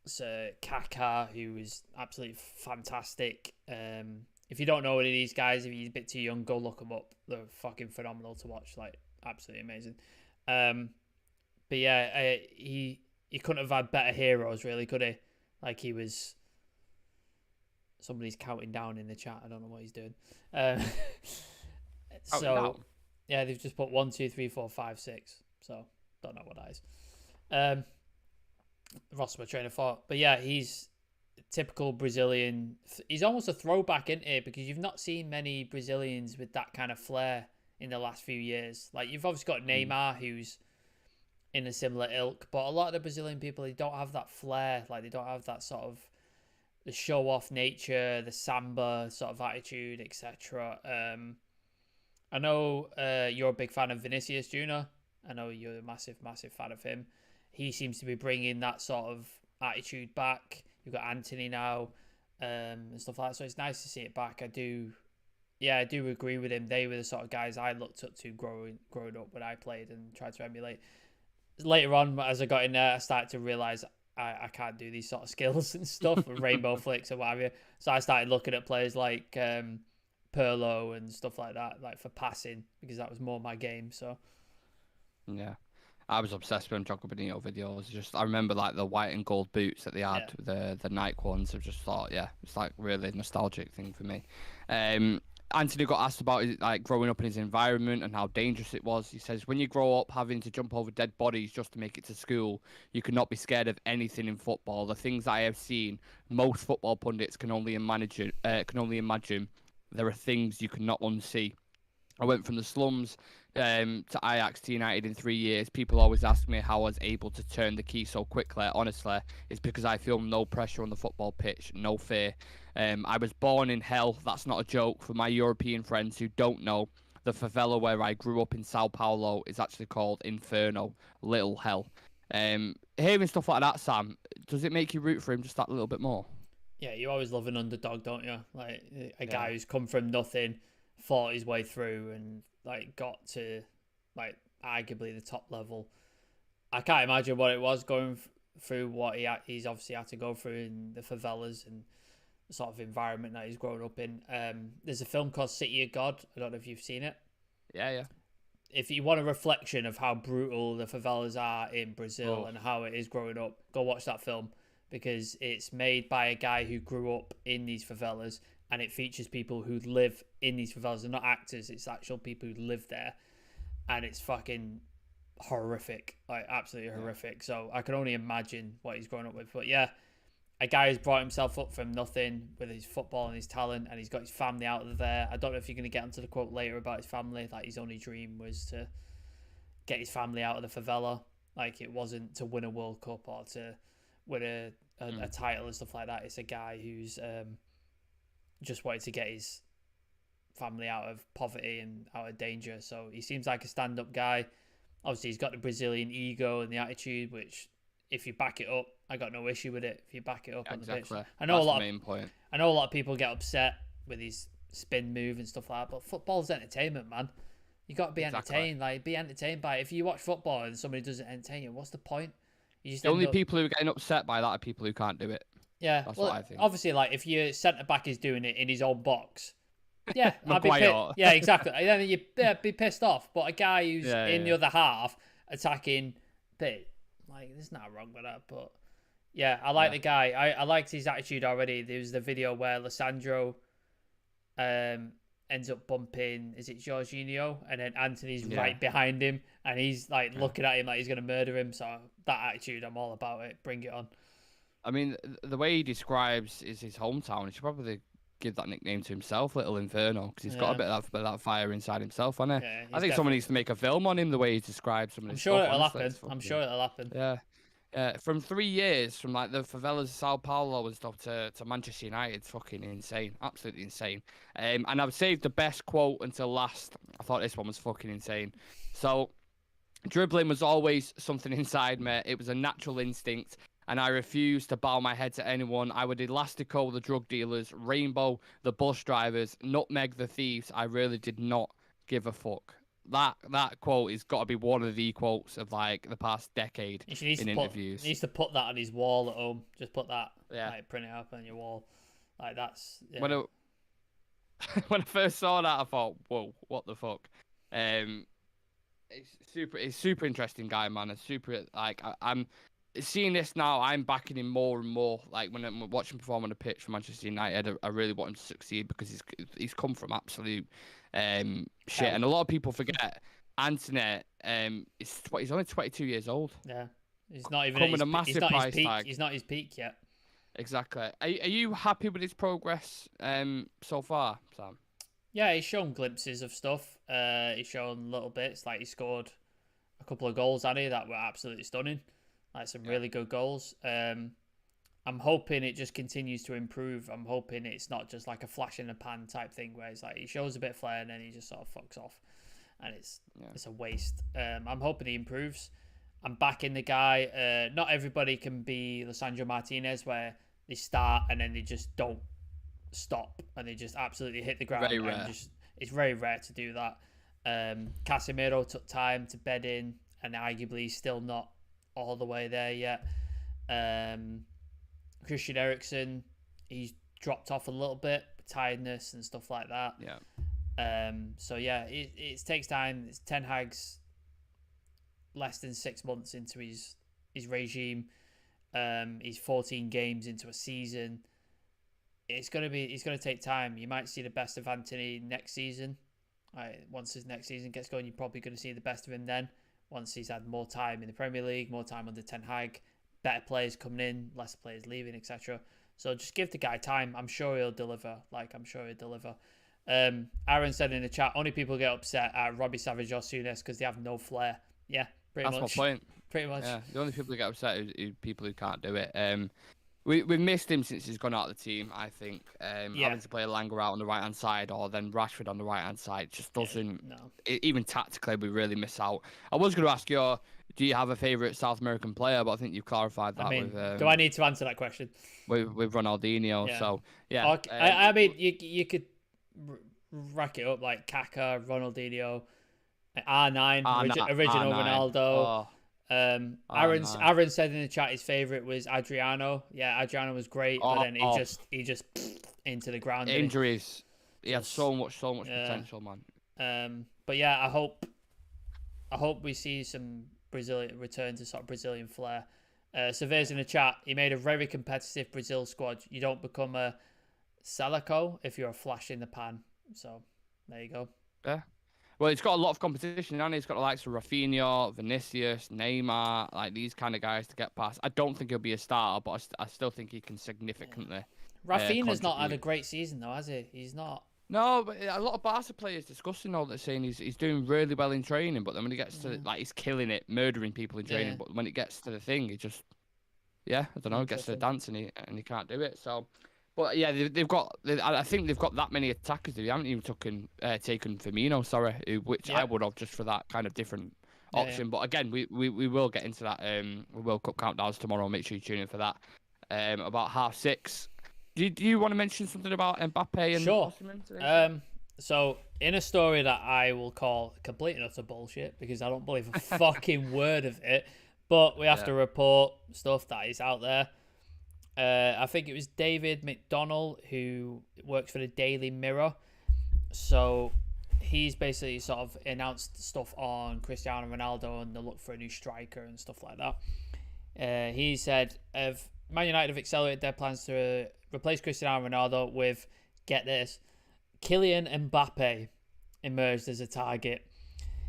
So Kaká, who was absolutely fantastic. If you don't know any of these guys, if you're a bit too young, go look them up. They're fucking phenomenal to watch. Like, absolutely amazing. But yeah, he couldn't have had better heroes, really, could he? Like, he was... Somebody's counting down in the chat. I don't know what he's doing. So, yeah, they've just put 1, 2, 3, 4, 5, 6. So, don't know what that is. Lost my train of thought. But yeah, he's typical Brazilian. He's almost a throwback, isn't he? Because you've not seen many Brazilians with that kind of flair in the last few years. Like, you've obviously got Neymar, who's in a similar ilk, but a lot of the Brazilian people, they don't have that flair. Like, they don't have that sort of the show-off nature, the samba sort of attitude, etc. I know you're a big fan of Vinicius Junior. I know you're a massive, massive fan of him. He seems to be bringing that sort of attitude back. You've got Antony now, and stuff like that. So it's nice to see it back. I do agree with him. They were the sort of guys I looked up to growing up when I played and tried to emulate. Later on, as I got in there, I started to realise I can't do these sort of skills and stuff, rainbow flicks and what have you. So I started looking at players like Pirlo and stuff like that, like for passing, because that was more my game. So yeah, I was obsessed with Jogger Benito videos. I remember like the white and gold boots that they had, the Nike ones. I just thought, it's like really nostalgic thing for me. Antony got asked about like growing up in his environment and how dangerous it was. He says, when you grow up having to jump over dead bodies just to make it to school, you cannot be scared of anything in football. The things I have seen, most football pundits can only imagine. There are things you cannot unsee. I went from the slums to Ajax to United in 3 years. People always ask me how I was able to turn the key so quickly. Honestly, it's because I feel no pressure on the football pitch, no fear. I was born in hell. That's not a joke. For my European friends who don't know, the favela where I grew up in Sao Paulo is actually called Inferno, Little Hell. Hearing stuff like that, Sam, does it make you root for him just that little bit more? Yeah, you always love an underdog, don't you? Like a guy who's come from nothing, fought his way through, and like got to like arguably the top level. I can't imagine what it was going through what he's obviously had to go through in the favelas and the sort of environment that he's grown up in. There's a film called City of God. I don't know if you've seen it. Yeah. If you want a reflection of how brutal the favelas are in Brazil and how it is growing up, go watch that film, because it's made by a guy who grew up in these favelas, and it features people who live in these favelas. They're not actors, it's actual people who live there, and it's fucking horrific, like absolutely horrific. So I can only imagine what he's growing up with. But yeah, a guy who's brought himself up from nothing with his football and his talent, and he's got his family out of there. I don't know if you're going to get onto the quote later about his family. Like, his only dream was to get his family out of the favela. Like, it wasn't to win a World Cup or to win a title and stuff like that. It's a guy who's just wanted to get his family out of poverty and out of danger. So he seems like a stand-up guy. Obviously, he's got the Brazilian ego and the attitude, which, if you back it up, I got no issue with it. If you back it up on the pitch, I know That's the main point. I know a lot of people get upset with his spin move and stuff like that, but football's entertainment, man. You got to be entertained. Like, be entertained by it. If you watch football and somebody doesn't entertain you, what's the point? You just the only people who are getting upset by that are people who can't do it. Yeah, that's what I think. Obviously, like, if your centre back is doing it in his own box, yeah, I'd be yeah, exactly. Then you'd be pissed off. But a guy who's in the other half attacking, like, there's nothing wrong with that. But yeah, I like the guy. I liked his attitude already. There was the video where Lissandro ends up bumping, is it Jorginho? And then Antony's right behind him, and he's like looking at him like he's going to murder him. So that attitude, I'm all about it. Bring it on. I mean, the way he describes is his hometown. He should probably give that nickname to himself, Little Inferno, because he's got a bit of that fire inside himself, hasn't he? I think someone needs to make a film on him, the way he describes some of this stuff. I'm sure it'll happen. Yeah. From 3 years, from like the favelas of Sao Paulo and stuff to Manchester United, fucking insane. Absolutely insane. And I've saved the best quote until last. I thought this one was fucking insane. So, dribbling was always something inside me. It was a natural instinct, and I refused to bow my head to anyone. I would elastico the drug dealers, rainbow the bus drivers, nutmeg the thieves. I really did not give a fuck. That quote has got to be one of the quotes of like the past decade in interviews. He needs to put that on his wall at home. Just put that, like, print it up on your wall. Like, that's... Yeah. When I first saw that, I thought, whoa, what the fuck? It's super interesting guy, man. It's super, like, I'm seeing this now. I'm backing him more and more. Like, when I'm watching him perform on the pitch for Manchester United, I really want him to succeed because he's come from absolute shit. And a lot of people forget Antony he's only 22 years old. Yeah, he's not even coming a massive price tag. He's not his peak yet. Exactly. Are you happy with his progress so far, Sam? Yeah, he's shown glimpses of stuff. He's shown little bits. Like, he scored a couple of goals, that were absolutely stunning. Like, some really good goals. I'm hoping it just continues to improve. I'm hoping it's not just like a flash in the pan type thing where it's like he shows a bit of flair and then he just sort of fucks off, and it's a waste. I'm hoping he improves. I'm backing the guy. Not everybody can be Lisandro Martinez, where they start and then they just don't stop and they just absolutely hit the ground. Very rare. It's very rare to do that. Casemiro took time to bed in, and arguably he's still not all the way there yet. Christian Eriksen, he's dropped off a little bit, tiredness and stuff like that. Yeah. So yeah, it takes time. It's Ten Hag's less than 6 months into his regime. He's 14 games into a season. It's gonna take time. You might see the best of Antony next season. Once his next season gets going, you're probably going to see the best of him then. Once he's had more time in the Premier League, more time under Ten Hag, better players coming in, less players leaving, etc. So just give the guy time. I'm sure he'll deliver. Aaron said in the chat, only people get upset at Robbie Savage or Souness because they have no flair. Yeah, pretty much. That's my point. Pretty much. Yeah, the only people who get upset are people who can't do it. We've missed him since he's gone out of the team, I think. Having to play Langer out on the right-hand side or then Rashford on the right-hand side just doesn't... Even tactically, we really miss out. I was going to ask you, do you have a favourite South American player? But I think you've clarified that with... do I need to answer that question? With Ronaldinho, so, yeah. Okay. I mean, you could rack it up like Kaká, Ronaldinho, R9, original R9. Ronaldo. Aaron said in the chat his favourite was Adriano. Yeah, Adriano was great, but then he just into the ground. Injuries. He had so much potential, man. But yeah, I hope we see some Brazilian return to sort of Brazilian flair. Surveys in the chat. He made a very competitive Brazil squad. You don't become a Salaco if you're a flash in the pan. So there you go. Yeah. Well, it's got a lot of competition, and it's got the likes of Rafinha, Vinicius, Neymar, like these kind of guys to get past. I don't think he'll be a starter, but I still think he can significantly Rafinha's not had a contribute. great season though, has he? He's not. No, but a lot of Barca players discussing all that, saying he's doing really well in training, but then when he gets to like he's killing it, murdering people in training, but when it gets to the thing, he just I don't know, gets to the dance and he can't do it. So, but yeah, I think they've got that many attackers. They haven't even taken Firmino, which I would have just for that kind of different option. But again, we will get into that. World Cup countdowns tomorrow. Make sure you tune in for that. About 6:30. Do you want to mention something about Mbappe and Osimhen today? So in a story that I will call complete and utter bullshit because I don't believe a fucking word of it, but we have to report stuff that is out there. I think it was David McDonnell who works for the Daily Mirror. So he's basically sort of announced stuff on Cristiano Ronaldo and the look for a new striker and stuff like that. He said, Man United have accelerated their plans to replace Cristiano Ronaldo with, get this, Kylian Mbappe emerged as a target.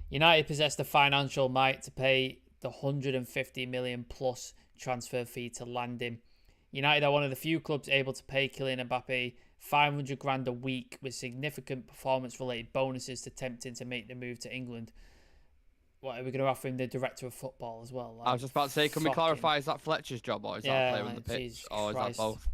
United possess the financial might to pay the 150 million plus transfer fee to land him. United are one of the few clubs able to pay Kylian Mbappe 500 grand a week with significant performance-related bonuses to tempt him to make the move to England. What, are we going to offer him the director of football as well? I was just about to say, can we clarify, is that Fletcher's job or is that a player on the pitch? Or is that both?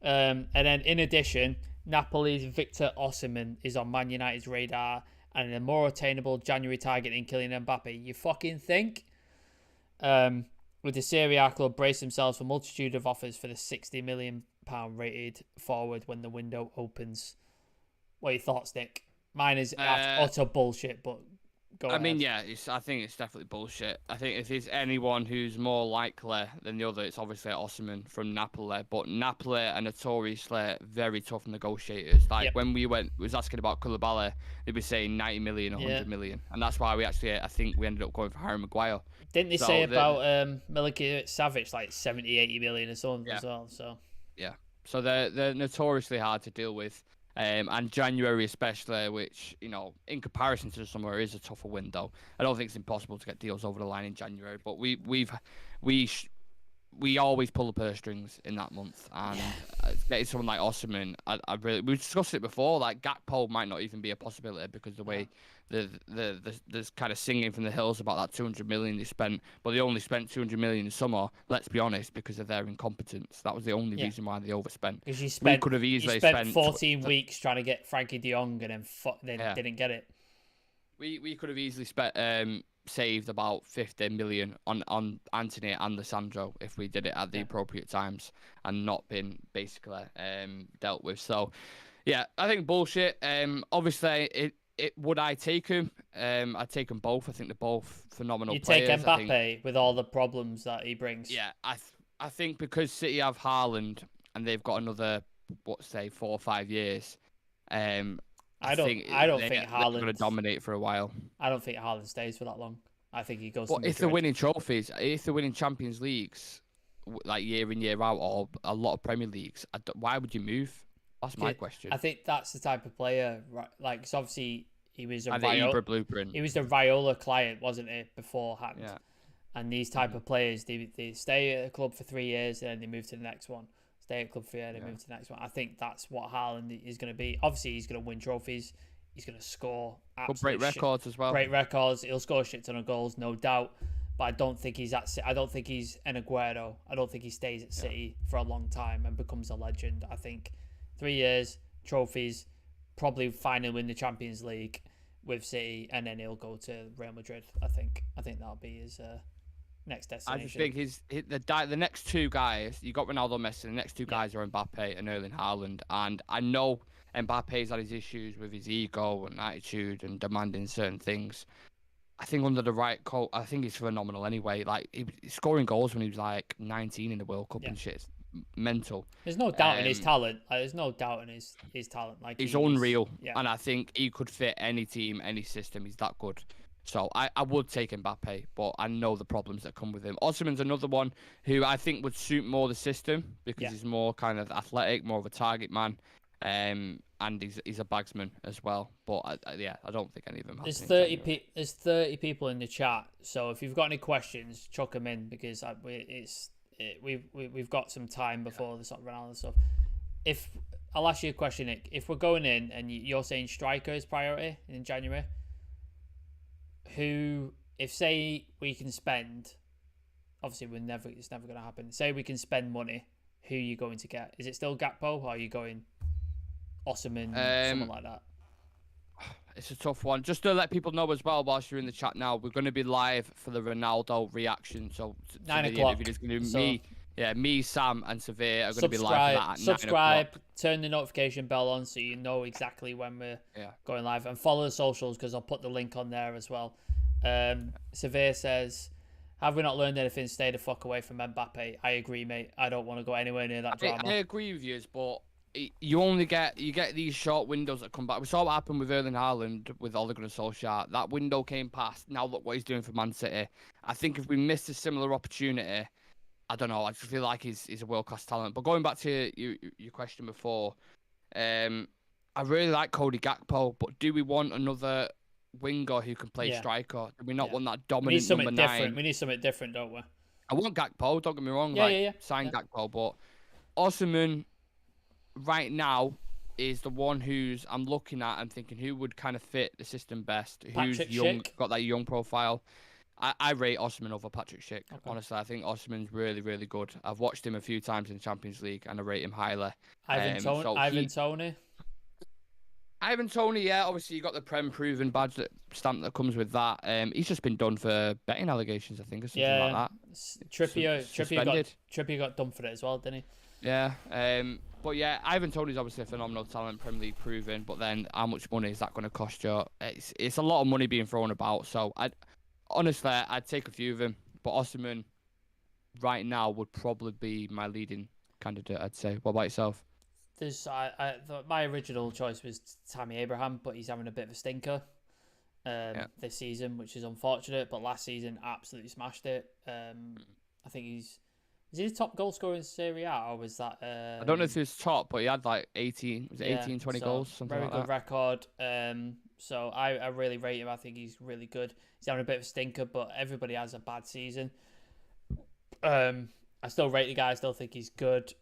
And then in addition, Napoli's Victor Osimhen is on Man United's radar and a more attainable January target in Kylian Mbappe. You fucking think? With the Serie A club brace themselves for a multitude of offers for the £60 million rated forward when the window opens. What are your thoughts, Nick? Mine is utter bullshit, but go ahead. I mean, I think it's definitely bullshit. I think if there's anyone who's more likely than the other, it's obviously Osimhen from Napoli. But Napoli are notoriously very tough negotiators. Like when we was asking about Koulibaly, they were saying 90 million, 100 million. And that's why I think we ended up going for Harry Maguire. Didn't they say about Milinkovic Savic like 70, 80 million or something as well? So so they're notoriously hard to deal with. And January especially, which, in comparison to the summer is a tougher window. I don't think it's impossible to get deals over the line in January, but we always pull the purse strings in that month. And getting someone like Osimhen, we discussed it before. Like Gakpo might not even be a possibility because the way there's kind of singing from the hills about that 200 million they spent, but they only spent 200 million in summer. Let's be honest, because of their incompetence. That was the only reason why they overspent. Because you could have easily spent 14 weeks trying to get Frankie De Jong and then didn't get it. We could have easily saved about 50 million on Antony and Lissandro if we did it at the appropriate times and not been basically dealt with. So I think bullshit. Obviously would I take him? I'd take them both. I think they're both phenomenal players. You take Mbappe with all the problems that he brings. Yeah, I think because City have Haaland and they've got another 4 or 5 years. I don't think Haaland's going to dominate for a while. I don't think Haaland stays for that long. I think he goes. But if they're winning trophies, if they're winning Champions Leagues, like year in year out, or a lot of Premier Leagues, why would you move? That's my question. I think that's the type of player, right? Like, cause obviously he was a blueprint. He was the Viola client, wasn't it, beforehand? Yeah. And these type of players, they stay at a club for 3 years and then they move to the next one. Stay at a club for a year, they move to the next one. I think that's what Haaland is going to be. Obviously, he's going to win trophies. He's going to score. Great records as well. Great records. He'll score a shit ton of goals, no doubt. But I don't think he's I don't think he's an Aguero. I don't think he stays at City for a long time and becomes a legend. I think 3 years, trophies, probably finally win the Champions League with City, and then he'll go to Real Madrid. I think that'll be his next destination. I just think the next two guys, you got Ronaldo, Messi. The next two guys are Mbappe and Erling Haaland, and I know Mbappe's had his issues with his ego and attitude and demanding certain things. I think under the right coach, I think he's phenomenal anyway. Like, he's scoring goals when he was like 19 in the World Cup and shit. It's mental. There's no doubt in his talent. There's no doubt in his talent. Like, he's unreal. And I think he could fit any team, any system. He's that good. So I would take Mbappe, but I know the problems that come with him. Osimhen's another one who I think would suit more the system because he's more kind of athletic, more of a target man. And he's a bagsman as well. But I don't think any of them. There's happen in 30 there's 30 people in the chat, so if you've got any questions, chuck them in because we've got some time before the sort of Ronaldo stuff. If I'll ask you a question, Nick. If we're going in and you're saying striker is priority in January, if say we can spend, obviously it's never going to happen. Say we can spend money, who are you going to get? Is it still Gakpo or are you going Osimhen, someone like that? It's a tough one. Just to let people know as well, whilst you're in the chat now, we're going to be live for the Ronaldo reaction. So 9 o'clock. It's going to be me, Sam, and Severe are going to be live for that at 9 subscribe, o'clock. turn the notification bell on so you know exactly when we're going live, and follow the socials because I'll put the link on there as well. Severe says, have we not learned anything? Stay the fuck away from Mbappe. I agree, mate. I don't want to go anywhere near that drama. I agree with you, but you get these short windows that come back. We saw what happened with Erling Haaland with Ole Gunnar Solskjaer. That window came past. Now look what he's doing for Man City. I think if we missed a similar opportunity, I don't know. I just feel like he's a world-class talent. But going back to your question before, I really like Cody Gakpo, but do we want another winger who can play striker? Do we not want that dominant number 9? We need something different, don't we? I want Gakpo, don't get me wrong. Sign Gakpo, but Osimhen right now is the one who's I'm looking at and thinking who would kind of fit the system best, who's young, got that young profile. I rate Osimhen over Patrick Schick. Okay. Honestly, I think Osimhen's really, really good. I've watched him a few times in the Champions League and I rate him highly. Ivan Toney. Ivan Toney, yeah, obviously you got the Prem proven badge stamp that comes with that. He's just been done for betting allegations, I think, or something like that. Trippier got done for it as well, didn't he? Yeah. But yeah, Ivan Toney's obviously a phenomenal talent, Premier League proven. But then, how much money is that going to cost you? It's a lot of money being thrown about. So honestly, I'd take a few of them. But Osimhen, right now, would probably be my leading candidate. I'd say. What about yourself? My original choice was Tammy Abraham, but he's having a bit of a stinker this season, which is unfortunate. But last season, absolutely smashed it. I think is he the top goal scorer in Serie A, or was that? I don't know if he was top, but he had like 18, 20 goals, something like that. Very good record. So I really rate him. I think he's really good. He's having a bit of a stinker, but everybody has a bad season. I still rate the guy. I still think he's good.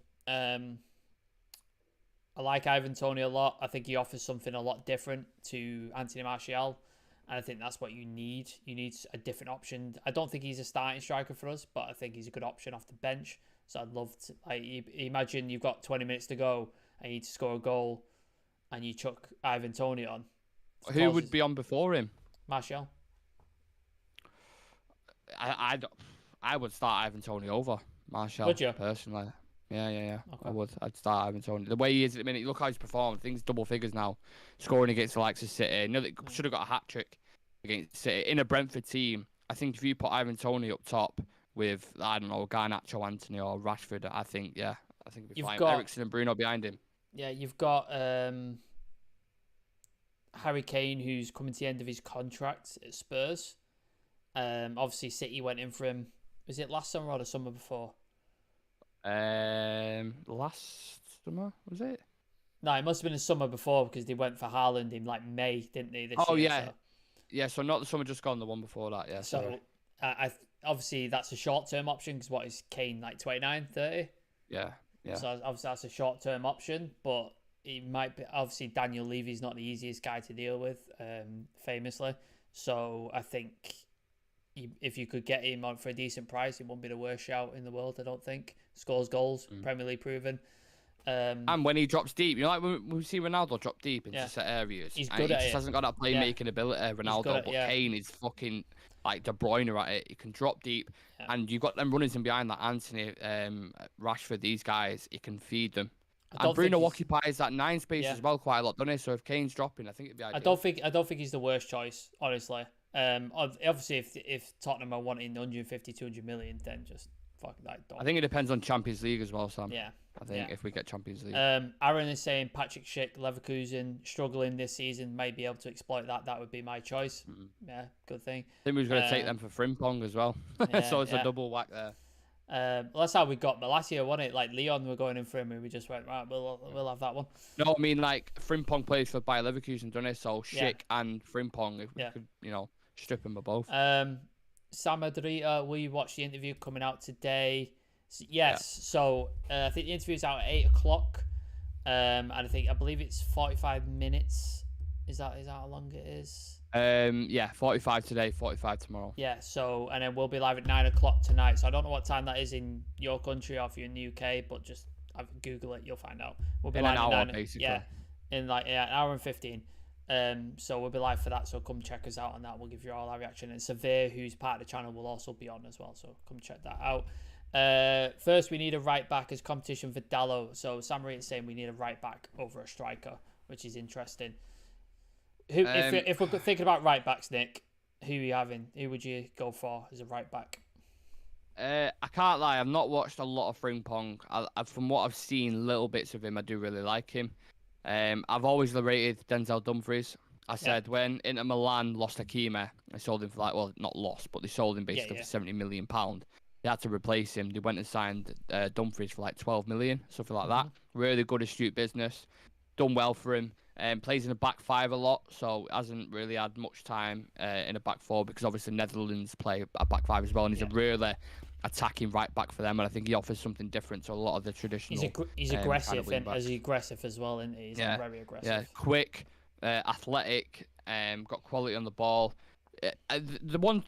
I like Ivan Toney a lot. I think he offers something a lot different to Antony Martial. And I think that's what you need. You need a different option. I don't think he's a starting striker for us, but I think he's a good option off the bench. So I'd love to... imagine you've got 20 minutes to go and you need to score a goal and you chuck Ivan Toney on. Who would be on before him? Martial. I would start Ivan Toney over Martial. Would you? Personally. Yeah. Okay. I would. I'd start Ivan Toney. The way he is at the minute, look how he's performed. I think he's double figures now, scoring against the likes of City. Should have got a hat trick against City in a Brentford team. I think if you put Ivan Toney up top with, I don't know, Garnacho, Antony, or Rashford, I think it'd be fine. Eriksen and Bruno behind him. Yeah, you've got Harry Kane, who's coming to the end of his contract at Spurs. Obviously, City went in for him. Was it last summer or the summer before? Last summer, was it? No, it must have been the summer before because they went for Haaland in like May, didn't they? This year, yeah. So. Yeah, so not the summer just gone, the one before that, yeah. So, obviously, that's a short-term option because what is Kane, like 29, 30? Yeah. So, obviously, that's a short-term option, but he might be... Obviously, Daniel Levy's not the easiest guy to deal with, famously. So, I think if you could get him on for a decent price, it wouldn't be the worst shout in the world, I don't think. Scores goals, Premier League proven. And when he drops deep, you know, like when we see Ronaldo drop deep into set areas, he's good at it. He just hasn't got that playmaking ability, Ronaldo. But Kane is fucking like De Bruyne at it. He can drop deep, and you've got them runners in behind, like Antony, Rashford. These guys, he can feed them. And Bruno occupies that 9 space as well quite a lot, doesn't he? So if Kane's dropping, I think it'd be ideal. I don't think he's the worst choice, honestly. Obviously, if Tottenham are wanting 150, 200 million, then just fuck that. Don't. I think it depends on Champions League as well, Sam. Yeah. I think if we get Champions League. Aaron is saying Patrick Schick, Leverkusen, struggling this season, may be able to exploit that. That would be my choice. Yeah, good thing. I think we was going to take them for Frimpong as well. So it's a double whack there. That's how we got Malacia, wasn't it? Like Leon were going in for him, and we just went, right, we'll have that one. No, I mean like Frimpong plays for Bayer Leverkusen, doesn't he? So Yeah. Schick and Frimpong, if we could, strip them of both. Sam Adrita, we watched the interview coming out today. Yes, so I think the interview's out at 8:00, and I believe it's 45 minutes. Is that how long it is? 45 today, 45 tomorrow. Yeah, so and then we'll be live at 9:00 tonight. So I don't know what time that is in your country or if you're in the UK, but just Google it, you'll find out. We'll be in live an hour, at 9, basically. Yeah, in like an hour and 15. So we'll be live for that. So come check us out on that. We'll give you all our reaction. And Severe, who's part of the channel, will also be on as well. So come check that out. First, we need a right back as competition for Dallo. So Sam Reed is saying we need a right back over a striker, which is interesting. If we're thinking about right backs, Nick, who are you having? Who would you go for as a right back? I can't lie, I've not watched a lot of Frimpong. From what I've seen, little bits of him, I do really like him. I've always rated Denzel Dumfries. I said when Inter Milan lost Hakimi, they sold him for not lost, but they sold him basically for £70 million. They had to replace him. They went and signed Dumfries for like 12 million, something like that. Really good, astute business. Done well for him. Plays in a back five a lot, so hasn't really had much time in a back four because obviously Netherlands play a back five as well, and he's a really attacking right back for them, and I think he offers something different to a lot of the traditional. He's aggressive, and he's aggressive as well, isn't he? He's very aggressive. Yeah, quick, athletic, got quality on the ball. The one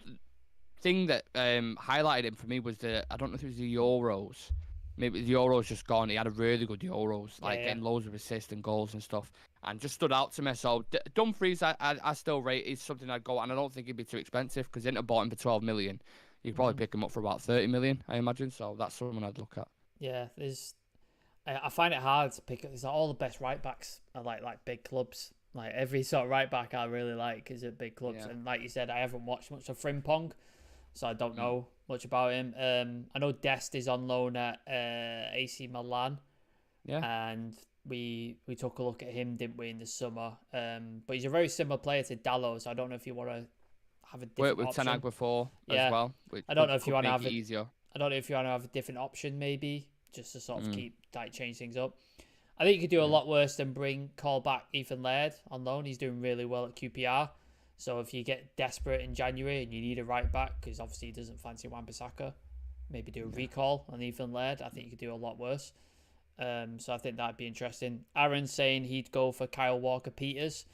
thing that highlighted him for me was I don't know if it was the Euros. Maybe the Euros just gone. He had a really good Euros, getting loads of assists and goals and stuff, and just stood out to me. So Dumfries, I still rate. He's something I'd go, and I don't think he'd be too expensive because Inter bought him for 12 million. You could probably pick him up for about 30 million, I imagine. So that's someone I'd look at. Yeah, I find it hard to pick. It's all the best right backs are like big clubs. Like every sort of right back I really like is at big clubs, and like you said, I haven't watched much of Frimpong, so I don't know much about him. I know Dest is on loan at AC Milan. Yeah. And we took a look at him, didn't we, in the summer? But he's a very similar player to Dallo, so I don't know if you want to have a different worked with option. Ten Hag before as well. I don't know if you want to have easier. I don't know if you want to have a different option, maybe, just to sort of change things up. I think you could do a lot worse than call back Ethan Laird on loan. He's doing really well at QPR. So if you get desperate in January and you need a right back, because obviously he doesn't fancy Wan-Bissaka, maybe do a recall on Ethan Laird. I think you could do a lot worse. So I think that'd be interesting. Aaron's saying he'd go for Kyle Walker-Peters.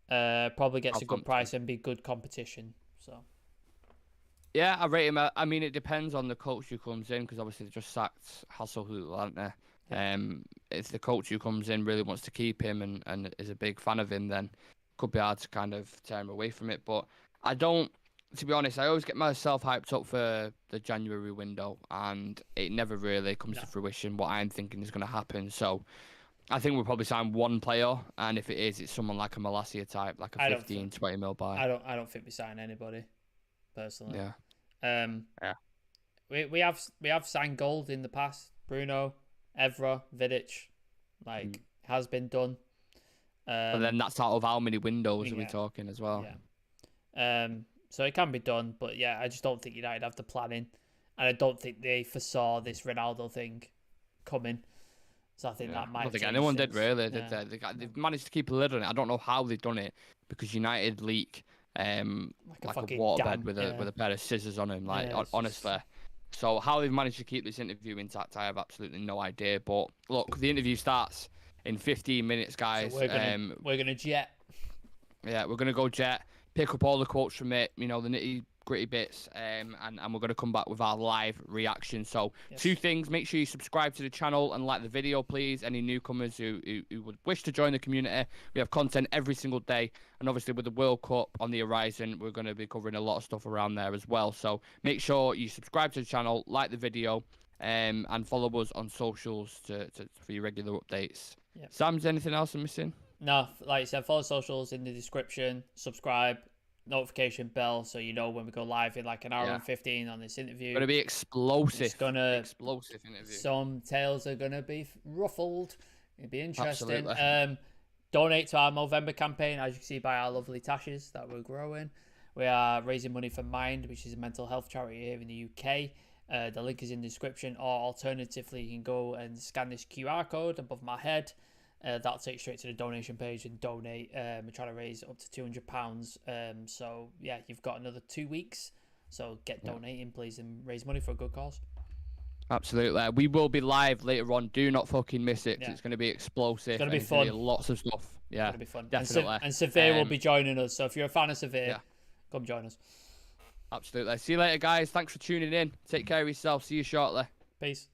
Probably gets a good price and be good competition. So yeah, I rate him. I mean, it depends on the coach who comes in, because obviously they just sacked Hasselhoff, aren't they? If the coach who comes in really wants to keep him and is a big fan of him, then it could be hard to kind of tear him away from it. But I don't, to be honest, I always get myself hyped up for the January window, and it never really comes to fruition what I'm thinking is going to happen. So I think we'll probably sign one player, and if it is, it's someone like a Malacia type, like a 15, 20 mil buy. I don't think we sign anybody, personally. Yeah. We have signed gold in the past. Bruno, Evra, Vidic, has been done. But then that's out of how many windows are we talking as well? Yeah. So it can be done, but yeah, I just don't think United have the planning, and I don't think they foresaw this Ronaldo thing coming. So I think that might. I don't think anyone did really. They've managed to keep a lid on it. I don't know how they've done it, because United leak like a waterbed with a pair of scissors on him. Honestly. So how they've managed to keep this interview intact, I have absolutely no idea. But look, the interview starts in 15 minutes, guys. So we're gonna jet. Yeah, we're gonna go jet. Pick up all the quotes from it, the nitty-gritty bits, and we're going to come back with our live reaction. So, two things. Make sure you subscribe to the channel and like the video, please. Any newcomers who would wish to join the community. We have content every single day. And obviously, with the World Cup on the horizon, we're going to be covering a lot of stuff around there as well. So, make sure you subscribe to the channel, like the video, and follow us on socials for your regular updates. Yep. Sam, is there anything else I'm missing? No, like I said, follow socials in the description, subscribe, notification bell, so you know when we go live in like an hour and 15 on this interview. It's going to be explosive. Explosive interview. Some tales are going to be ruffled. It'll be interesting. Absolutely. Donate to our Movember campaign, as you can see by our lovely tashes that we're growing. We are raising money for Mind, which is a mental health charity here in the UK. The link is in the description, or alternatively, you can go and scan this QR code above my head. That'll take you straight to the donation page and donate. We're trying to raise up to £200. So yeah, you've got another 2 weeks. So get donating, please, and raise money for a good cause. Absolutely. We will be live later on. Do not fucking miss it. 'Cause Yeah. it's going to be explosive. It's going to be Gonna fun. be lots of stuff. Yeah, It's going to be fun. definitely. And Severe will be joining us. So if you're a fan of Severe, come join us. Absolutely. See you later, guys. Thanks for tuning in. Take care of yourself. See you shortly. Peace.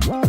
Wow.